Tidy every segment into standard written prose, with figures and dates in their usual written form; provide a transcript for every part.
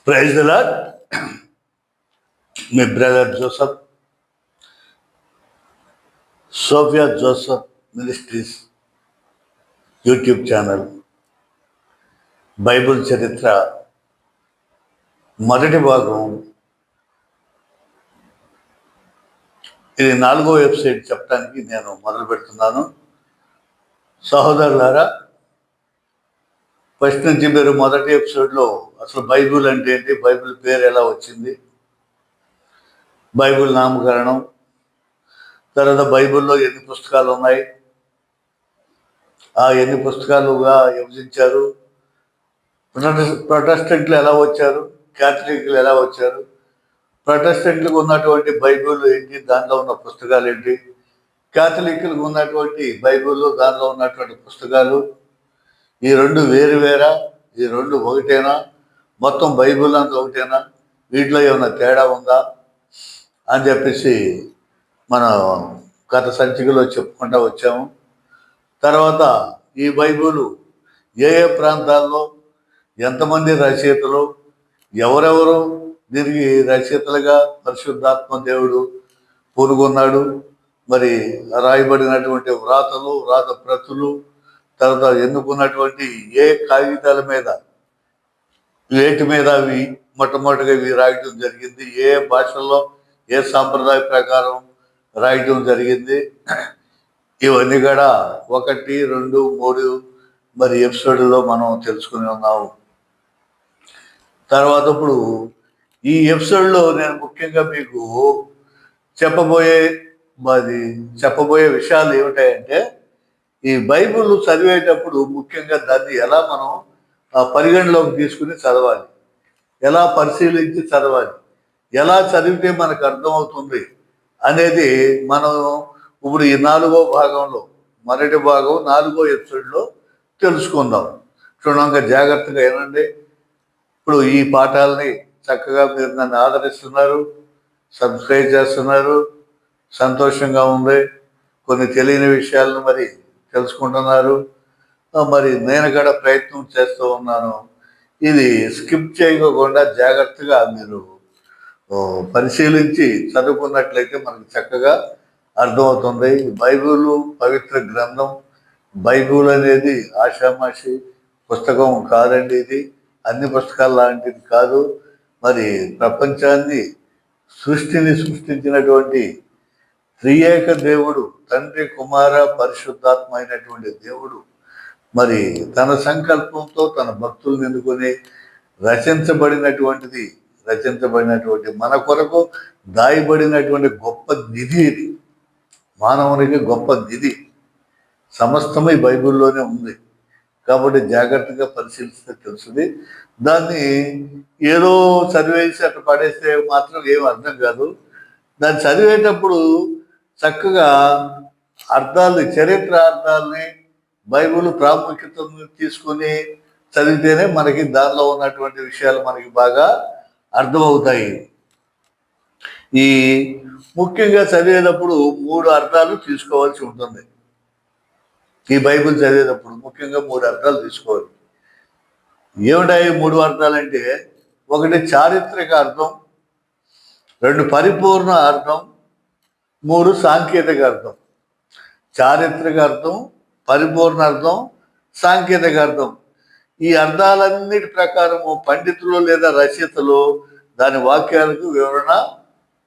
Praise the lord. మీ brother Joseph, Sophia Joseph ministries YouTube channel, Bible చరిత్ర మొదటి భాగం. ఇది 4వ వెబ్సైట్ చెప్పడానికి నేను మొదలు పెడుతున్నాను. సహోదరులారా, ఫస్ట్ నుంచి మీరు మొదటి ఎపిసోడ్లో అసలు బైబిల్ అంటే ఏంటి, బైబిల్ పేరు ఎలా వచ్చింది, బైబిల్ నామకరణం, తర్వాత బైబిల్లో ఎన్ని పుస్తకాలు ఉన్నాయి, ఆ ఎన్ని పుస్తకాలుగా విభజించారు, ప్రొటెస్టెంట్లు ఎలా వచ్చారు, క్యాథలిక్లు ఎలా వచ్చారు, ప్రొటెస్టెంట్లకు ఉన్నటువంటి బైబిల్ ఏంటి, దాంట్లో ఉన్న పుస్తకాలు ఏంటి, క్యాథలిక్లకు ఉన్నటువంటి బైబిల్లో దాంట్లో ఉన్నటువంటి పుస్తకాలు, ఈ రెండు వేరువేరా, ఈ రెండు ఒకటేనా, మొత్తం బైబిల్ అంతా ఒకటేనా, వీటిలో ఏమైనా తేడా ఉందా అని చెప్పేసి మనం గత సంచికలో చెప్పుకుంటూ వచ్చాము. తర్వాత ఈ బైబిల్ ఏ ఏ ప్రాంతాల్లో ఎంతమంది రచయితలు, ఎవరెవరు దీనికి రచయితలుగా పరిశుద్ధాత్మ దేవుడు పూనుకున్నాడు, మరి రాయబడినటువంటి వ్రాత ప్రతులు, తర్వాత ఎన్నుకున్నటువంటి ఏ కాగితాల మీద, వేటి మీద అవి మొట్టమొదటిగా ఇవి రాయటం జరిగింది, ఏ భాషల్లో ఏ సాంప్రదాయ ప్రకారం రాయటం జరిగింది, ఇవన్నీ కూడా 1, 2, 3 మరి ఎపిసోడ్లో మనం తెలుసుకుని ఉన్నాము. తర్వాత ఇప్పుడు ఈ ఎపిసోడ్లో నేను ముఖ్యంగా మీకు చెప్పబోయే విషయాలు ఏమిటాయంటే, ఈ బైబిల్ చదివేటప్పుడు ముఖ్యంగా దాన్ని ఎలా మనం పరిగణలోకి తీసుకుని చదవాలి, ఎలా పరిశీలించి చదవాలి, ఎలా చదివితే మనకు అర్థమవుతుంది అనేది మనం ఇప్పుడు ఈ 4వ భాగంలో, మొదటి భాగం 4వ ఎపిసోడ్లో తెలుసుకుందాం. క్షుణ్ణంగా జాగ్రత్తగా వినండి. ఇప్పుడు ఈ పాఠాలని చక్కగా మీరు నన్ను ఆదరిస్తున్నారు, సబ్స్క్రైబ్ చేస్తున్నారు, సంతోషంగా ఉంది. కొన్ని తెలియని విషయాలను మరి తెలుసుకుంటున్నారు, మరి నేను కూడా ప్రయత్నం చేస్తూ ఉన్నాను. ఇది స్కిప్ చేయకుండా జాగ్రత్తగా మీరు పరిశీలించి చదువుకున్నట్లయితే మనకు చక్కగా అర్థమవుతుంది. బైబిల్ పవిత్ర గ్రంథం. బైబిల్ అనేది ఆషామాషి పుస్తకం కాదండి. ఇది అన్ని పుస్తకాలు లాంటిది కాదు. మరి ప్రపంచాన్ని సృష్టిని సృష్టించినటువంటి త్రియేక దేవుడు, తండ్రి, కుమార, పరిశుద్ధాత్మ అయినటువంటి దేవుడు మరి తన సంకల్పంతో తన భక్తులను ఎన్నుకొని రచించబడినటువంటి మన కొరకు దాయబడినటువంటి గొప్ప నిధి ఇది. మానవునికి గొప్ప నిధి సమస్తమై బైబిల్లోనే ఉంది. కాబట్టి జాగ్రత్తగా పరిశీలిస్తే తెలుస్తుంది. దాన్ని ఏదో చదివేసి అట్లా పడేస్తే మాత్రం ఏం అర్థం కాదు. దాన్ని చదివేటప్పుడు చక్కగా అర్థాలు, చరిత్ర అర్థాలని, బైబిల్ ప్రాముఖ్యతను తీసుకొని చదివితేనే మనకి దానిలో ఉన్నటువంటి విషయాలు మనకి బాగా అర్థమవుతాయి. ఈ ముఖ్యంగా చదివేటప్పుడు 3 అర్థాలు తీసుకోవాల్సి ఉంటుంది. ఈ బైబిల్ చదివేటప్పుడు ముఖ్యంగా 3 అర్థాలు తీసుకోవాలి. ఏమిటాయి 3 అర్థాలంటే, 1 చారిత్రక అర్థం, 2 పరిపూర్ణ అర్థం, 3 సాంకేతిక అర్థం. చారిత్రక అర్థం, పరిపూర్ణ అర్థం, సాంకేతిక అర్థం. ఈ అర్థాలన్నిటి ప్రకారము పండితులు లేదా రచయితలు దాని వాక్యాలకు వివరణ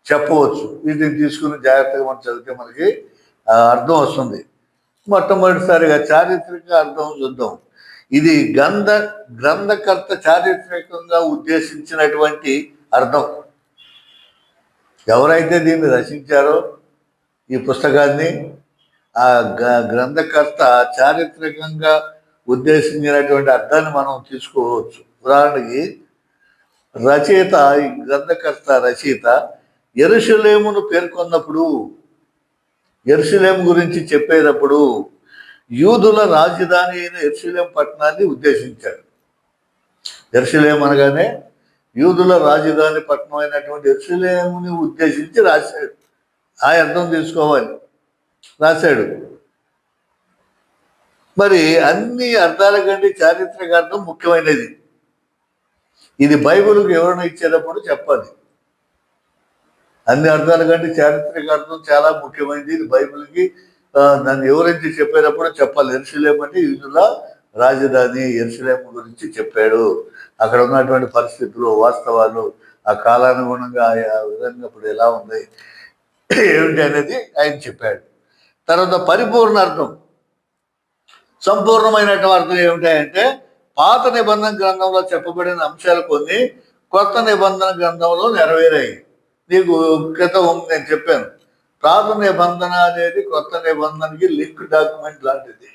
చెప్పవచ్చు. వీటిని తీసుకుని జాగ్రత్తగా మనం చదివితే మనకి అర్థం వస్తుంది. మొట్టమొదటిసారిగా చారిత్రక అర్థం చూద్దాం. ఇది గ్రంథకర్త చారిత్రకంగా ఉద్దేశించినటువంటి అర్థం. ఎవరైతే దీన్ని రచించారో ఈ పుస్తకాన్ని, ఆ గ్రంథకర్త చారిత్రకంగా ఉద్దేశించినటువంటి అర్థాన్ని మనం తీసుకోవచ్చు. ఉదాహరణకి ఈ గ్రంథకర్త రచయిత యెరూషలేమును పేర్కొన్నప్పుడు, యెరూషలేము గురించి చెప్పేటప్పుడు యూదుల రాజధాని అయిన యెరూషలేం పట్టణాన్ని ఉద్దేశించాడు. యెరూషలేం అనగానే యూదుల రాజధాని పట్టణం అయినటువంటి యెరూషలేముని ఉద్దేశించి రాశాడు. ఆ అర్థం తీసుకోవాలి, రాశాడు. మరి అన్ని అర్థాల కంటే చారిత్రక అర్థం ముఖ్యమైనది. ఇది బైబిల్కి ఎవరైనా ఇచ్చేటప్పుడు చెప్పాలి. అన్ని అర్థాల కంటే చారిత్రక అర్థం చాలా ముఖ్యమైనది. ఇది బైబిల్కి నన్ను వివరించి చెప్పేటప్పుడు చెప్పాలి. యెరూషలేము అంటే యూదుల రాజధాని, యెరూషలేము గురించి చెప్పాడు. అక్కడ ఉన్నటువంటి పరిస్థితులు, వాస్తవాలు, ఆ కాలానుగుణంగా ఆ విధంగా ఇప్పుడు ఎలా ఉంది ఏమిటి అనేది ఆయన చెప్పాడు. తర్వాత పరిపూర్ణ అర్థం, సంపూర్ణమైనటువంటి అర్థం ఏమిటంటే పాత నిబంధన గ్రంథంలో చెప్పబడిన అంశాలు కొన్ని కొత్త నిబంధన గ్రంథంలో నెరవేరాయి. నీకు క్రితం నేను చెప్పాను, పాత నిబంధన అనేది కొత్త నిబంధనకి లింక్ డాక్యుమెంట్ లాంటిది.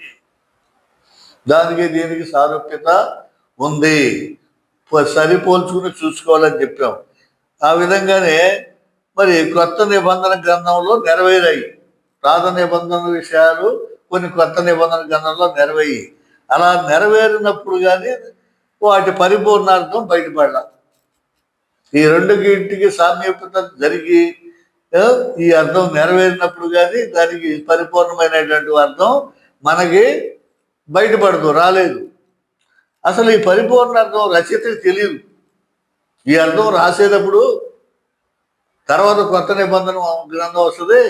దానికి దీనికి సారూప్యత ఉంది, సరిపోల్చుకుని చూసుకోవాలని చెప్పాం. ఆ విధంగానే మరి కొత్త నిబంధన గ్రంథంలో నెరవేరాయి. పాత నిబంధన విషయాలు కొన్ని కొత్త నిబంధన గ్రంథంలో నెరవేయి. అలా నెరవేరినప్పుడు కానీ వాటి పరిపూర్ణార్థం బయటపడాల. ఈ రెండుకి సామ్యత జరిగి ఈ అర్థం నెరవేరినప్పుడు కానీ దానికి పరిపూర్ణమైనటువంటి అర్థం మనకి బయటపడదు, రాలేదు. అసలు ఈ పరిపూర్ణ అర్థం రచయితకి తెలియదు. ఈ అర్థం రాసేటప్పుడు తర్వాత కొత్త నిబంధన గ్రంథం వస్తుంది,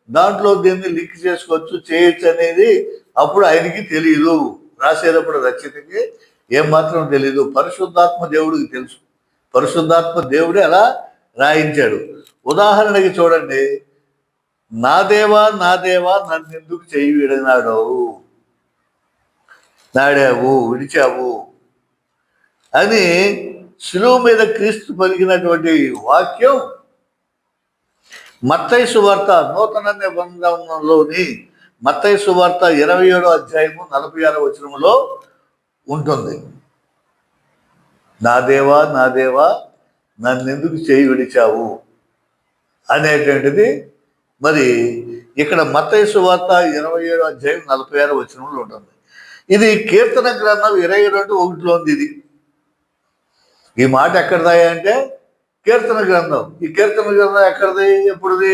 దాంట్లో దీన్ని లింక్ చేసుకోవచ్చు, చేయొచ్చు అనేది అప్పుడు ఆయనకి తెలియదు. రాసేటప్పుడు రచయితకి ఏమాత్రం తెలియదు. పరిశుద్ధాత్మ దేవుడికి తెలుసు. పరిశుద్ధాత్మ దేవుడే అలా రాయించాడు. ఉదాహరణకి చూడండి, నా దేవా నా దేవా నన్ను ఎందుకు చేయి నాడావు విడిచావు అని శిలువ మీద క్రీస్తు పలికినటువంటి వాక్యం మత్తయి సువార్త నూతన నిబంధనలోని మత్తయి సువార్త 27వ అధ్యాయము 46వ వచనములో ఉంటుంది. నా దేవా నా దేవా నన్నెందుకు చేయి విడిచావు అనేటువంటిది మరి ఇక్కడ మత్తయి సువార్త 27వ అధ్యాయం 46వ వచనంలో ఉంటుంది. ఇది కీర్తన గ్రంథం 22:1లో ఉంది. ఇది ఈ మాట ఎక్కడిదా అంటే కీర్తన గ్రంథం. ఈ కీర్తన గ్రంథం ఎక్కడిది, ఎప్పుడుది?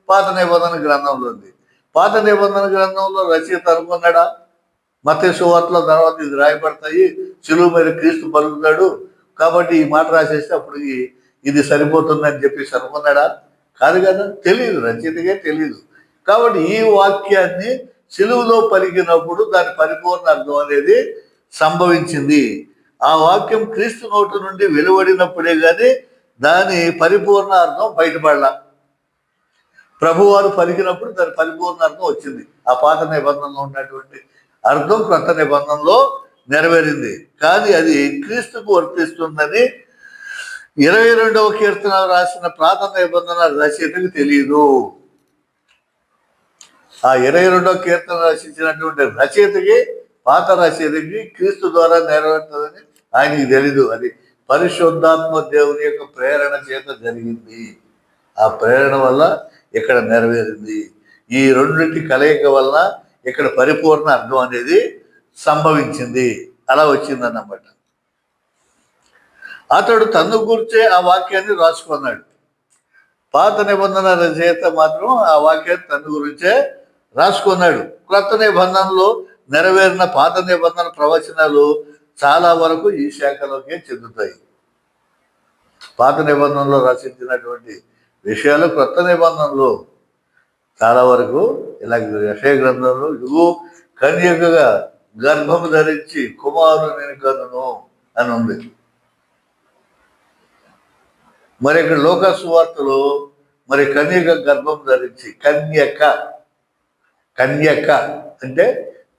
పాత నిబంధన గ్రంథంలో ఉంది. పాత నిబంధన గ్రంథంలో రచయిత అనుకున్నాడా మత్తయి సువార్తలో తర్వాత ఇది రాయబడతాయి, శిలువ మీద క్రీస్తు పలుకుతాడు కాబట్టి ఈ మాట రాసేస్తే అప్పుడు ఇది సరిపోతుందని చెప్పేసి అనుకున్నాడా? కాదు కదా, తెలియదు, రచయితకే తెలియదు. కాబట్టి ఈ వాక్యాన్ని శిలువలో పలికినప్పుడు దాని పరిపూర్ణ అర్థం అనేది సంభవించింది. ఆ వాక్యం క్రీస్తు నోటి నుండి వెలువడినప్పుడే కానీ దాని పరిపూర్ణ అర్థం బయటపడలా. ప్రభువారు పలికినప్పుడు దాని పరిపూర్ణ అర్థం వచ్చింది. ఆ పాత నిబంధనలో ఉన్నటువంటి అర్థం కొత్త నిబంధనలో నెరవేరింది. కానీ అది క్రీస్తుకు వర్తిస్తుందని 22వ కీర్తన రాసిన పాత నిబంధన రచయితకు తెలియదు. ఆ 22వ కీర్తన రచించినటువంటి రచయితకి, పాత రచయితకి క్రీస్తు ద్వారా నెరవేరుతుందని ఆయనకి తెలీదు. అది పరిశుద్ధాత్మ దేవుని యొక్క ప్రేరణ చేత జరిగింది. ఆ ప్రేరణ వల్ల ఇక్కడ నెరవేరింది. ఈ రెండింటి కలయిక వల్ల ఇక్కడ పరిపూర్ణ అర్థం అనేది సంభవించింది. అలా వచ్చిందన్నమాట. అతడు తన్ను గురించే ఆ వాక్యాన్ని రాసుకున్నాడు. పాత నిబంధన రచయిత మాత్రం ఆ వాక్యాన్ని తన్ను గురించే రాసుకున్నాడు. క్రొత్త నిబంధనలో నెరవేరిన పాత నిబంధన ప్రవచనాలు చాలా వరకు ఈ శాఖలోకే చెందుతాయి. పాత నిబంధనలో రచించినటువంటి విషయాలు క్రొత్త నిబంధనలో చాలా వరకు ఇలాగ యెషయా గ్రంథంలో ఇదిగో కన్యకగా గర్భము ధరించి కుమారుని కనును అని ఉంది. మరి ఇక్కడ లోకా సువార్తలో మరి కన్యక గర్భం ధరించి, కన్యక అంటే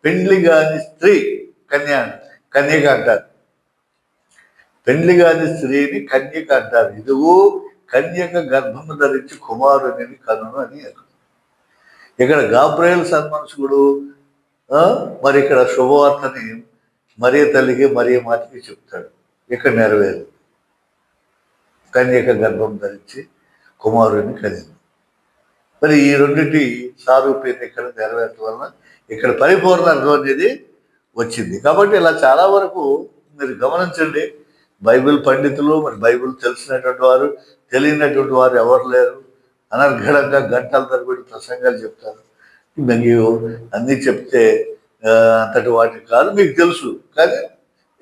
పెండ్లి కాని స్త్రీ, కన్యక అంటారు. పెండ్లి కాని స్త్రీని కన్యక అంటారు. ఇదిగో కన్యక గర్భము ధరించి కుమారుని కనును అని. ఇక్కడ గాబ్రియల్ సన్మనస్కుడు మరి ఇక్కడ శుభవార్తని మరియ తల్లికి మరియ మాతకి చెప్తాడు. ఇక్కడ నెరవేరు, కన్యక గర్భం ధరించి కుమారుని కనింది. మరి ఈ రెండింటి సారూప్యత ఇక్కడ నెరవేరటం వలన ఇక్కడ పరిపూర్ణ అర్థం అనేది వచ్చింది. కాబట్టి ఇలా చాలా వరకు మీరు గమనించండి. బైబిల్ పండితులు, మరి బైబిల్ తెలిసినటువంటి వారు, తెలియనటువంటి వారు ఎవరు లేరు. అనర్ఘడంగా గంటల తరబడి ప్రసంగాలు చెప్తారు. మీకు అన్నీ చెప్తే అంతటి వాటికి కాదు, మీకు తెలుసు. కానీ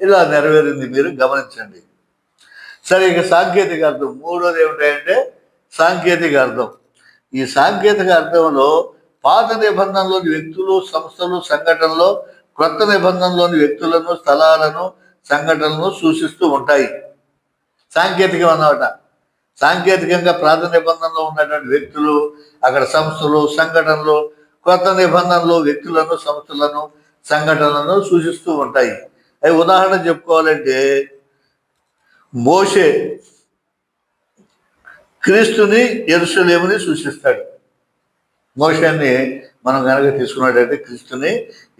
ఇలా నెరవేరింది, మీరు గమనించండి. సరే, ఇక సాంకేతిక అర్థం మూడోది ఏమిటంటే సాంకేతిక అర్థం. ఈ సాంకేతిక అర్థంలో పాత నిబంధనలోని వ్యక్తులు, సంస్థలు, సంఘటనలో క్రొత్త నిబంధనలోని వ్యక్తులను, స్థలాలను, సంఘటనలను సూచిస్తూ ఉంటాయి. సాంకేతికం అన్నమాట. సాంకేతికంగా పాత నిబంధనలో ఉన్నటువంటి వ్యక్తులు, అక్కడ సంస్థలు, సంఘటనలు, కొత్త నిబంధనలు వ్యక్తులను, సంస్థలను, సంఘటనలను సూచిస్తూ ఉంటాయి. అవి ఉదాహరణ చెప్పుకోవాలంటే మోషే క్రీస్తుని, యెరూషలేముని సూచిస్తాడు. మోషేని మనం కనుక తీసుకున్నట్టయితే క్రీస్తుని,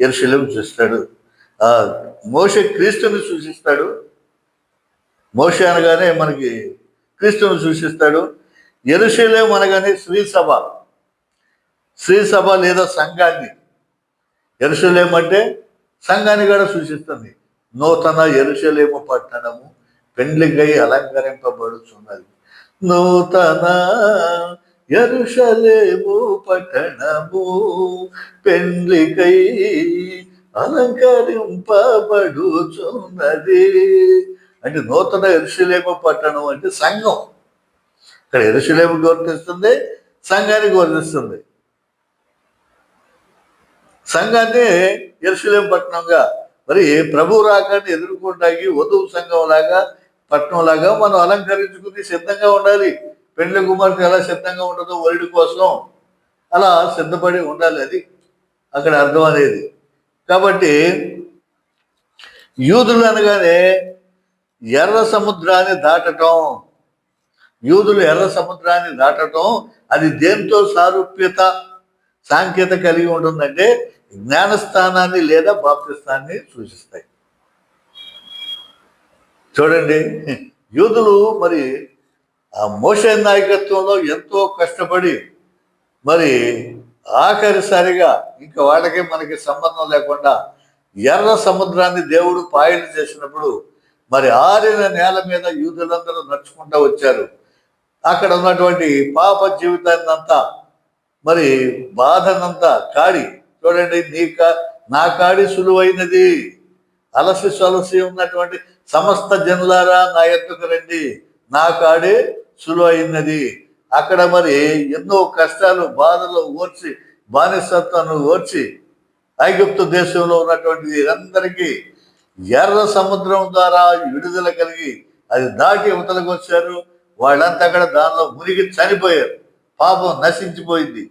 యెరూషలేము సూచిస్తాడు. మోషే క్రీస్తుని సూచిస్తాడు. మోషే అనగానే మనకి క్రీస్తుని సూచిస్తాడు. యెరూషలేము అనగానే శ్రీ సభ లేదా సంఘాన్ని. యెరూషలేము అంటే సంఘాన్ని కూడా సూచిస్తుంది. నూతన యెరూషలేము పట్టణము పెండ్లికై అలంకరింపబడుతున్నది. నూతన యెరూషలేము పట్టణము పెండ్లికై అలంకరింపబడుచున్నది. అంటే నూతన యెరూషలేము పట్టణం అంటే సంఘం. ఇక్కడ యెరూషలేము వర్తిస్తుంది, సంఘానికి వర్తిస్తుంది. సంఘాన్ని యెరూషలేము పట్టణంగా, మరి ప్రభు రాకాన్ని ఎదుర్కొంటాకి వధువు సంఘం లాగా, పట్టణం లాగా మనం అలంకరించుకుని సిద్ధంగా ఉండాలి. పెండ్లి కుమార్తె ఎలా సిద్ధంగా ఉండదో వరుడి కోసం అలా సిద్ధపడి ఉండాలి. అది అక్కడ అర్థం అనేది. కాబట్టి యూదులు అనగానే ఎర్ర సముద్రాన్ని దాటటం. యూదులు ఎర్ర సముద్రాన్ని దాటటం అది దేంతో సారూప్యత, సాంకేతిక కలిగి ఉంటుందంటే జ్ఞానస్థానాన్ని లేదా బాప్తిస్తాన్ని సూచిస్తాయి. చూడండి, యూదులు మరి ఆ మోషే నాయకత్వంలో ఎంతో కష్టపడి మరి ఆఖరిసారిగా ఇంకా వాళ్ళకి మనకి సంబంధం లేకుండా ఎర్ర సముద్రాన్ని దేవుడు పాయలు చేసినప్పుడు మరి ఆరిన నేల మీద యూదులందరూ నడుచుకుంటూ వచ్చారు. అక్కడ ఉన్నటువంటి పాప జీవితాన్ని అంతా, మరి బాధనంతా కాడి, చూడండి, నా కాడి సులువైనది, అలసి సొలసి ఉన్నటువంటి సమస్త జనులారా నా ఎద్దుకు రండి, నా కాడే సులువైనది. అక్కడ మరి ఎన్నో కష్టాలు, బాధలు ఓర్చి, బానిసత్వాన్ని ఓర్చి ఐగుప్తు దేశంలో ఉన్నటువంటి వీరందరికీ ఎర్ర సముద్రం ద్వారా విడుదల కలిగి అది దాటి ఉతలకు వచ్చారు. వాళ్ళంతా అక్కడ దానిలో మునిగి చనిపోయారు. పాపం నశించిపోయింది,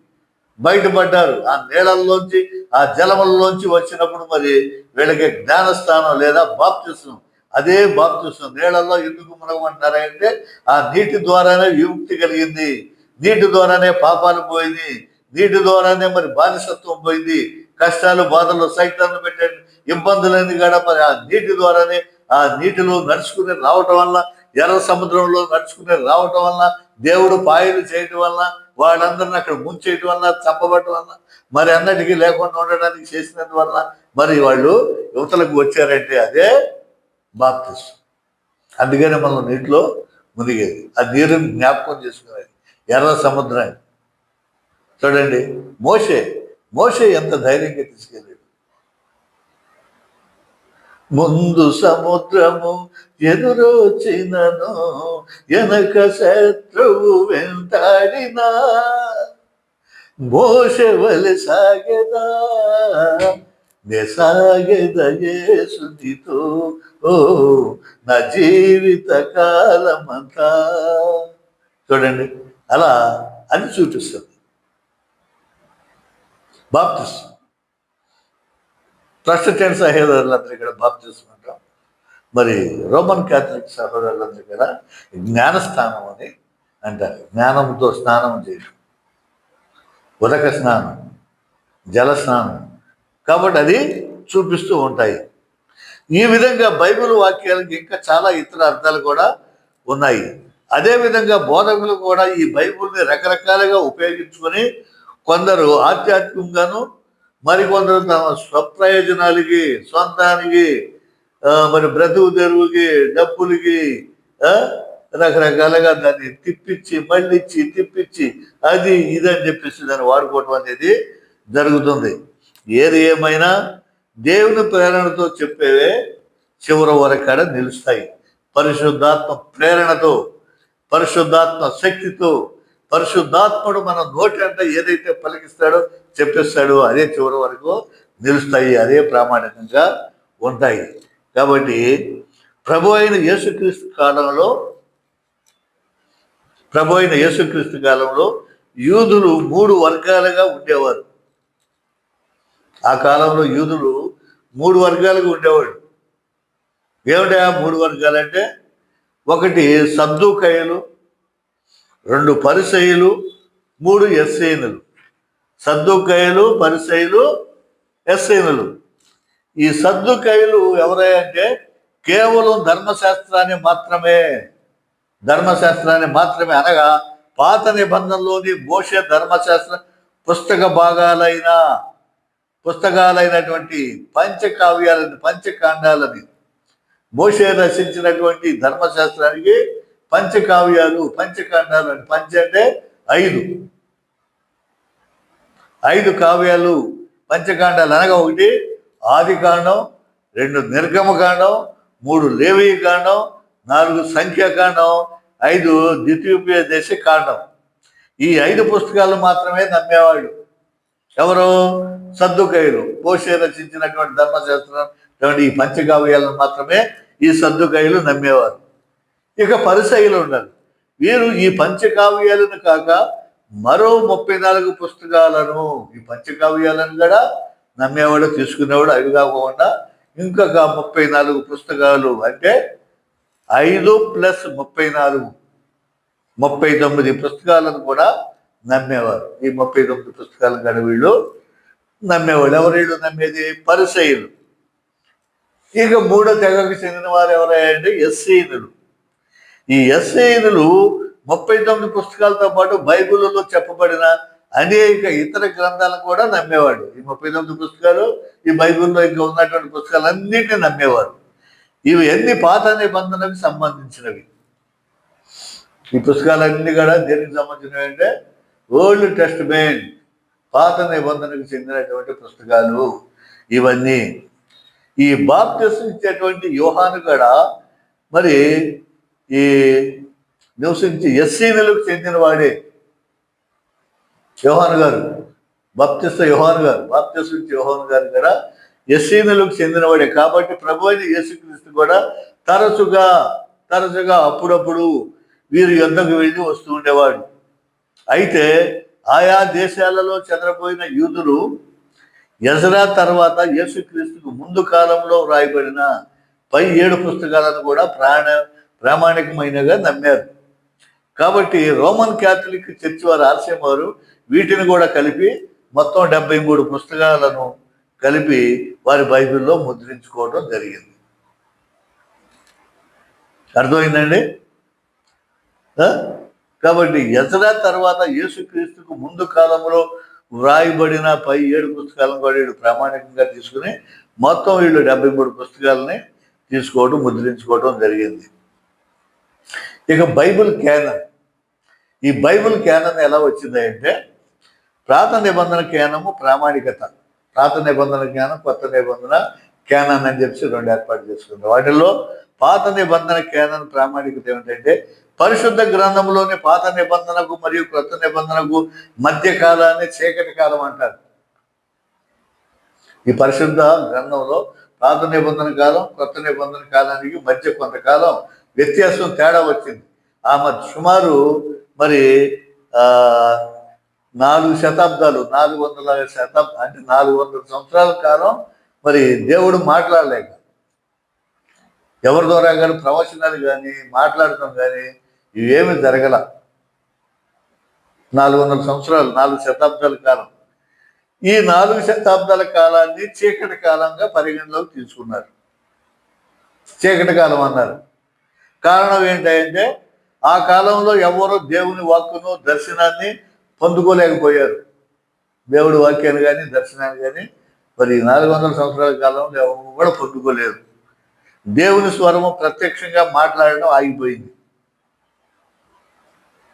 బయటపడ్డారు. ఆ నీళ్ళల్లోంచి, ఆ జలములలోంచి వచ్చినప్పుడు మరి వీళ్ళకి జ్ఞానస్థానం లేదా బాప్తిస్మం. అదే బాప్తిస్మం. నీళ్ళల్లో ఎందుకు మునగమంటారంటే ఆ నీటి ద్వారానే విముక్తి కలిగింది, నీటి ద్వారానే పాపాలు పోయింది, నీటి ద్వారానే మరి బానిసత్వం పోయింది, కష్టాలు, బాధలు, సైతాన్ని పెట్టే ఇబ్బందులన్నీ కూడా మరి ఆ నీటి ద్వారానే, ఆ నీటిలో నడుచుకుని రావటం వల్ల, ఎర్ర సముద్రంలో నడుచుకుని రావటం వల్ల, దేవుడు పాయలు చేయటం వల్ల, వాళ్ళందరిని అక్కడ ముంచేయటం వల్ల, చంపబట్టడం వల్ల, మరి అన్నటికీ లేకుండా ఉండడానికి చేసినందువల్ల మరి వాళ్ళు యువతలకు వచ్చారంటే అదే బాప్తిస్మం. అందుకనే మనం నీటిలో మునిగేది, ఆ నీరుని జ్ఞాపకం చేసుకునేది ఎర్ర సముద్రాన్ని. చూడండి, మోషే ఎంత ధైర్యంగా తీసుకెళ్ళాడు. ముందు సముద్రము ఎదురొచ్చినను, వెనక శత్రువు వెంటాడినా, మోషే వలె సాగెదా నే సాగెద యేసునితో నా జీవిత కాలమంతా. చూడండి, అలా అని చూపిస్తుంది బాప్తిస్మం. ప్రొటెస్టెంట్ సహోదరులందరూ ఇక్కడ బాప్తిస్మం అంటాం. మరి రోమన్ క్యాథలిక్ సహోదరులందరూ కూడా జ్ఞానస్థానం అని అంటారు. జ్ఞానంతో స్నానం చేయడం, ఉదక స్నానం, జల స్నానం. కాబట్టి అది చూపిస్తూ ఉంటాయి. ఈ విధంగా బైబిల్ వాక్యాలకి ఇంకా చాలా ఇతర అర్థాలు కూడా ఉన్నాయి. అదేవిధంగా బోధకులు కూడా ఈ బైబిల్ని రకరకాలుగా ఉపయోగించుకొని కొందరు ఆధ్యాత్మికంగాను, మరికొందరు తమ స్వప్రయోజనాలకి, సొంతానికి, మరి బ్రతుకు తెరువుకి, డబ్బులకి రకరకాలుగా దాన్ని తిప్పించి మళ్ళిచ్చి తిప్పించి అది ఇదని చెప్పేసి దాన్ని వాడుకోవటం అనేది జరుగుతుంది. ఏది ఏమైనా దేవుని ప్రేరణతో చెప్పేవే చివరి వరకాడ నిలుస్తాయి. పరిశుద్ధాత్మ ప్రేరణతో, పరిశుద్ధాత్మ శక్తితో, పరిశుద్ధాత్ముడు మన నోటి అంటే ఏదైతే పలికిస్తాడో చెప్పిస్తాడో అదే చివరి వరకు నిలుస్తాయి, అదే ప్రామాణికంగా ఉంటాయి. కాబట్టి ప్రభు అయిన యేసుక్రీస్తు కాలంలో యూదులు 3 వర్గాలుగా ఉండేవారు. ఆ కాలంలో యూదులు 3 వర్గాలుగా ఉండేవాడు. ఏమిటా 3 వర్గాలు అంటే, 1 సద్దూకయ్యులు, 2 పరిసయ్యులు, 3 ఎస్సేనులు. సద్దూకయ్యులు, పరిసయ్యులు, ఎస్సేనులు. ఈ సద్దూకయ్యులు ఎవరంటే కేవలం ధర్మశాస్త్రాన్ని మాత్రమే అనగా పాత నిబంధనలోని మోషే ధర్మశాస్త్ర పుస్తకాలైనటువంటి పంచకాండాలని మోషే రచించినటువంటి ధర్మశాస్త్రానికి పంచకాండాలు అని. అంటే 5 కావ్యాలు పంచకాండాలు అనగా 1 ఆదికాండం, 2 నిర్గమకాండం, 3 లేవీకాండం, 4 సంఖ్యాకాండం, 5 ద్వితీయోపదేశ కాండం. ఈ 5 పుస్తకాలు మాత్రమే నమ్మేవాడు ఎవరు? సద్దూకయ్యులు. మోషే రచించినటువంటి ధర్మశాస్త్రం ఈ పంచకావ్యాలను మాత్రమే ఈ సద్దూకయ్యులు నమ్మేవారు. ఇక పరిసయ్యులు ఉన్నారు. వీరు ఈ పంచకావ్యాలను కాక మరో 34 పుస్తకాలను, ఈ పంచకావ్యాలను కూడా నమ్మేవాడు, తీసుకునేవాడు. అవి కాకుండా ఇంకొక 34 పుస్తకాలు, అంటే 5 + 34 39 పుస్తకాలను కూడా నమ్మేవారు. ఈ 39 పుస్తకాలను కూడా వీళ్ళు నమ్మేవాడు. ఎవరు వీళ్ళు నమ్మేది? పరిసయ్యులు. ఇక 3వ తెగకు చెందిన వారు ఎవరంటే ఎస్సేనులు. ఈ ఎస్సేనులు 39 పుస్తకాలతో పాటు బైబిల్లో చెప్పబడిన అనేక ఇతర గ్రంథాలను కూడా నమ్మేవాడు. ఈ 39 పుస్తకాలు, ఈ బైబిల్లో ఇంకా ఉన్నటువంటి పుస్తకాలన్నింటినీ నమ్మేవారు. ఇవి ఎన్ని పాత నిబంధనలకు సంబంధించినవి. ఈ పుస్తకాలన్నీ కూడా దేనికి సంబంధించినవి అంటే ఓల్డ్ టెస్టమెంట్, పాత నిబంధనకు చెందినటువంటి పుస్తకాలు ఇవన్నీ. ఈ బాప్తిసం ఇచ్చేటువంటి యోహాను కూడా మరి ఈ నివసించి ఎస్సీనులకు చెందిన వాడే యోహాను గారు. బాప్తిస్మ యోహాను గారు కూడా ఎస్సీనులకు చెందినవాడే. కాబట్టి ప్రభు అయిన యేసుక్రీస్తు కూడా తరచుగా అప్పుడప్పుడు వీరి యుద్ధకు వెళ్ళి వస్తూ ఉండేవాడు. అయితే ఆయా దేశాలలో చెదరపోయిన యూదులు ఎజ్రా తర్వాత యేసుక్రీస్తుకు ముందు కాలంలో వ్రాయబడిన పై 7 పుస్తకాలను కూడా ప్రామాణికమైనగా నమ్మారు. కాబట్టి రోమన్ క్యాథలిక్ చర్చ్ వారు, ఆర్సిఎం వారు వీటిని కూడా కలిపి మొత్తం 73 పుస్తకాలను కలిపి వారి బైబిల్లో ముద్రించుకోవడం జరిగింది. అర్థమైందండి? కాబట్టి ఎజ్రా తర్వాత యేసుక్రీస్తుకు ముందు కాలంలో వ్రాయబడిన పై 7 పుస్తకాలను కూడా వీళ్ళు ప్రామాణికంగా తీసుకుని మొత్తం వీళ్ళు 73 పుస్తకాలని తీసుకోవడం, ముద్రించుకోవడం జరిగింది. ఇక బైబిల్ క్యానన్. ఈ బైబిల్ క్యానన్ ఎలా వచ్చింది అంటే, పాత నిబంధన క్యానము ప్రామాణికత, పాత నిబంధన జ్ఞానం, కొత్త నిబంధన క్యానన్ అని చెప్పి 2 ఏర్పాటు చేసుకుంటాం. వాటిల్లో పాత నిబంధన క్యానన్ ప్రామాణికత ఏమిటంటే, పరిశుద్ధ గ్రంథంలోని పాత నిబంధనకు మరియు కొత్త నిబంధనకు మధ్య కాలాన్ని చీకటి కాలం అంటారు. ఈ పరిశుద్ధ గ్రంథంలో పాత నిబంధన కాలం, కొత్త నిబంధన కాలానికి మధ్య కొంతకాలం వ్యత్యాసం, తేడా వచ్చింది. సుమారు మరి 4 శతాబ్దాలు, 400 అంటే 400 సంవత్సరాల కాలం మరి దేవుడు మాట్లాడలేక, ఎవరి ద్వారా కానీ ప్రవచనాలు కానీ మాట్లాడటం కానీ ఇవేమి జరగల. 400 సంవత్సరాలు, 4 శతాబ్దాల కాలం. ఈ 4 శతాబ్దాల కాలాన్ని చీకటి కాలంగా పరిగణలోకి తీసుకున్నారు. చీకటి కాలం అన్నారు. కారణం ఏంటంటే, ఆ కాలంలో ఎవరు దేవుని వాక్కును, దర్శనాన్ని పొందుకోలేకపోయారు. దేవుడి వాక్యాన్ని కానీ దర్శనాన్ని కానీ మరి 400 సంవత్సరాల కాలంలో ఎవరు కూడా పొందుకోలేరు. దేవుని స్వరము ప్రత్యక్షంగా మాట్లాడడం ఆగిపోయింది.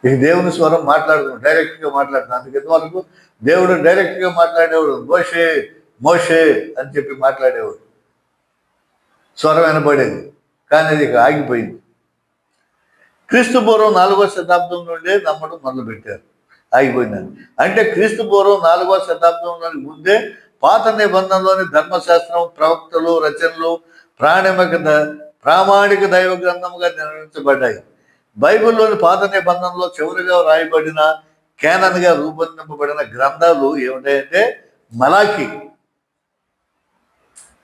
ఇక దేవుని స్వరం మాట్లాడుతున్నాం, డైరెక్ట్గా మాట్లాడుతున్నాం. అందుకే వరకు దేవుడు డైరెక్ట్గా మాట్లాడేవాడు, మోషే మోషే అని చెప్పి మాట్లాడేవాడు, స్వరం వినపడేది. కానీ అది ఇక ఆగిపోయింది. క్రీస్తు పూర్వం 4వ శతాబ్దం నుండే నమ్మడం మొదలుపెట్టారు. ఆగిపోయిందని అంటే క్రీస్తు పూర్వం 4వ శతాబ్దంలో ముందే పాత నిబంధనలోని ధర్మశాస్త్రం, ప్రవక్తలు, రచనలు ప్రామాణిక దైవ గ్రంథముగా నిర్వహించబడ్డాయి. బైబిల్లోని పాత నిబంధనలో చివరిగా రాయబడిన కేనన్గా రూపొందింపబడిన గ్రంథాలు ఏమిటాయంటే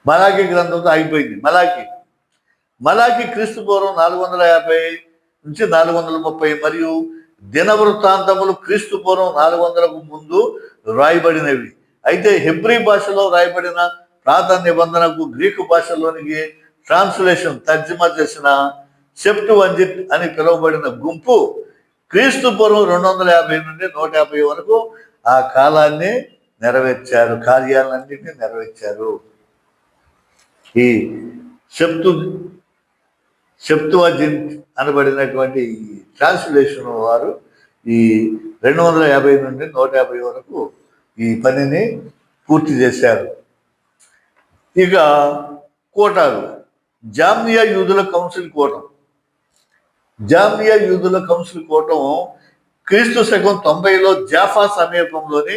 మలాకి గ్రంథంతో ఆగిపోయింది. మలాకి క్రీస్తు పూర్వం 450 నుంచి 430 మరియు దినవృత్తాంతములు క్రీస్తు పూర్వం 400కు ముందు రాయబడినవి. అయితే హెబ్రీ భాషలో రాయబడిన పాత నిబంధనకు గ్రీకు భాషలోనికి తర్జుమా చేసిన సెప్టువజింట్ అని పిలువబడిన గుంపు క్రీస్తు పూర్వం 250 నుండి 150 వరకు ఆ కాలాన్ని కార్యాలన్నింటినీ నెరవేర్చారు. ఈ సెప్టువజింట్ అనబడినటువంటి ట్రాన్స్లేషన్ వారు ఈ 250 నుండి 150 వరకు ఈ పనిని పూర్తి చేశారు. ఇక కోటాలు, జామియా యూదుల కౌన్సిల్ కూటం క్రీస్తు శకం 90లో జాఫా సమీపంలోని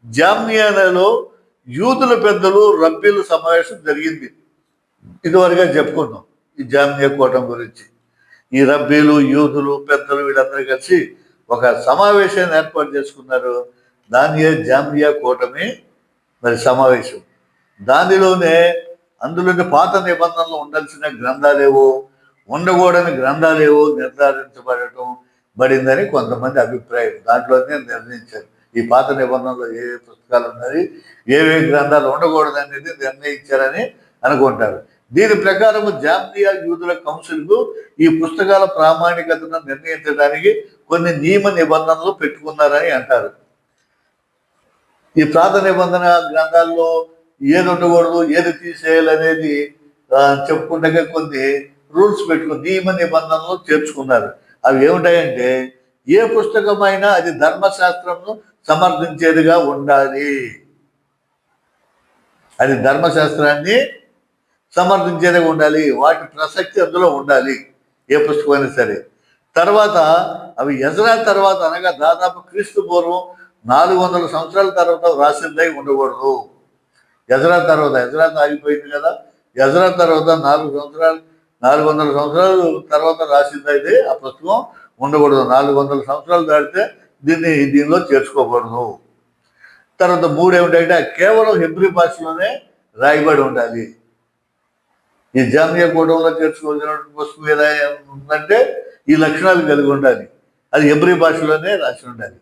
జామియాలో యూదుల పెద్దలు రబ్బీల సమావేశం జరిగింది. ఇదివరగా చెప్పుకున్నాం ఈ జామియా కూటం గురించి. ఈ రబ్బీలు, యూదులు, పెద్దలు వీళ్ళందరూ కలిసి ఒక సమావేశాన్ని ఏర్పాటు చేసుకున్నారు. దానియే జామియా కూటమి సమావేశం. అందులోని పాత నిబంధనలు ఉండాల్సిన గ్రంథాలేవో, ఉండకూడని గ్రంథాలేవో బడిందని కొంతమంది అభిప్రాయం. దాంట్లోనే నిర్ణయించారు ఈ పాత నిబంధనలో ఏ పుస్తకాలు ఉన్నాయి, ఏవే గ్రంథాలు ఉండకూడదు అనేది నిర్ణయించారని అనుకుంటారు. దీని ప్రకారం జామియా యూదుల కౌన్సిల్కు ఈ పుస్తకాల ప్రామాణికతను నిర్ణయించడానికి కొన్ని నియమ నిబంధనలు పెట్టుకున్నారని అంటారు. ఈ పాత నిబంధన గ్రంథాల్లో ఏది ఉండకూడదు, ఏది తీసేయాలనేది చెప్పుకుంటే కొన్ని రూల్స్ పెట్టుకుని నియమ నిబంధనలు చేర్చుకున్నారు. అవి ఏమిటాయంటే ఏ పుస్తకమైనా అది ధర్మశాస్త్రంను సమర్థించేదిగా ఉండాలి. అది ధర్మశాస్త్రాన్ని సమర్థించేదిగా ఉండాలి. వాటి ప్రసక్తి అందులో ఉండాలి, ఏ పుస్తకమైనా సరే. తర్వాత అవి ఎజ్రా తర్వాత అనగా దాదాపు క్రీస్తు పూర్వం 400 సంవత్సరాల తర్వాత రాసిందై ఉండకూడదు. ఎజ్రా ఆగిపోయింది కదా, ఎజ్రా తర్వాత 400 సంవత్సరాలు తర్వాత రాసిందైతే ఆ పుస్తకం ఉండకూడదు. 400 సంవత్సరాలు దాటితే దీనిలో చేర్చుకోకూడదు. తర్వాత 3 ఏమిటంటే కేవలం హెబ్రీ భాషలోనే రాయబడి ఉండాలి. ఈ జామియా కూటంలో చేర్చుకోవాల్సిన పుస్తకం ఏదైనా ఉందంటే ఈ లక్షణాలు కలిగి ఉండాలి. అది హెబ్రీ భాషలోనే రాసి ఉండాలి.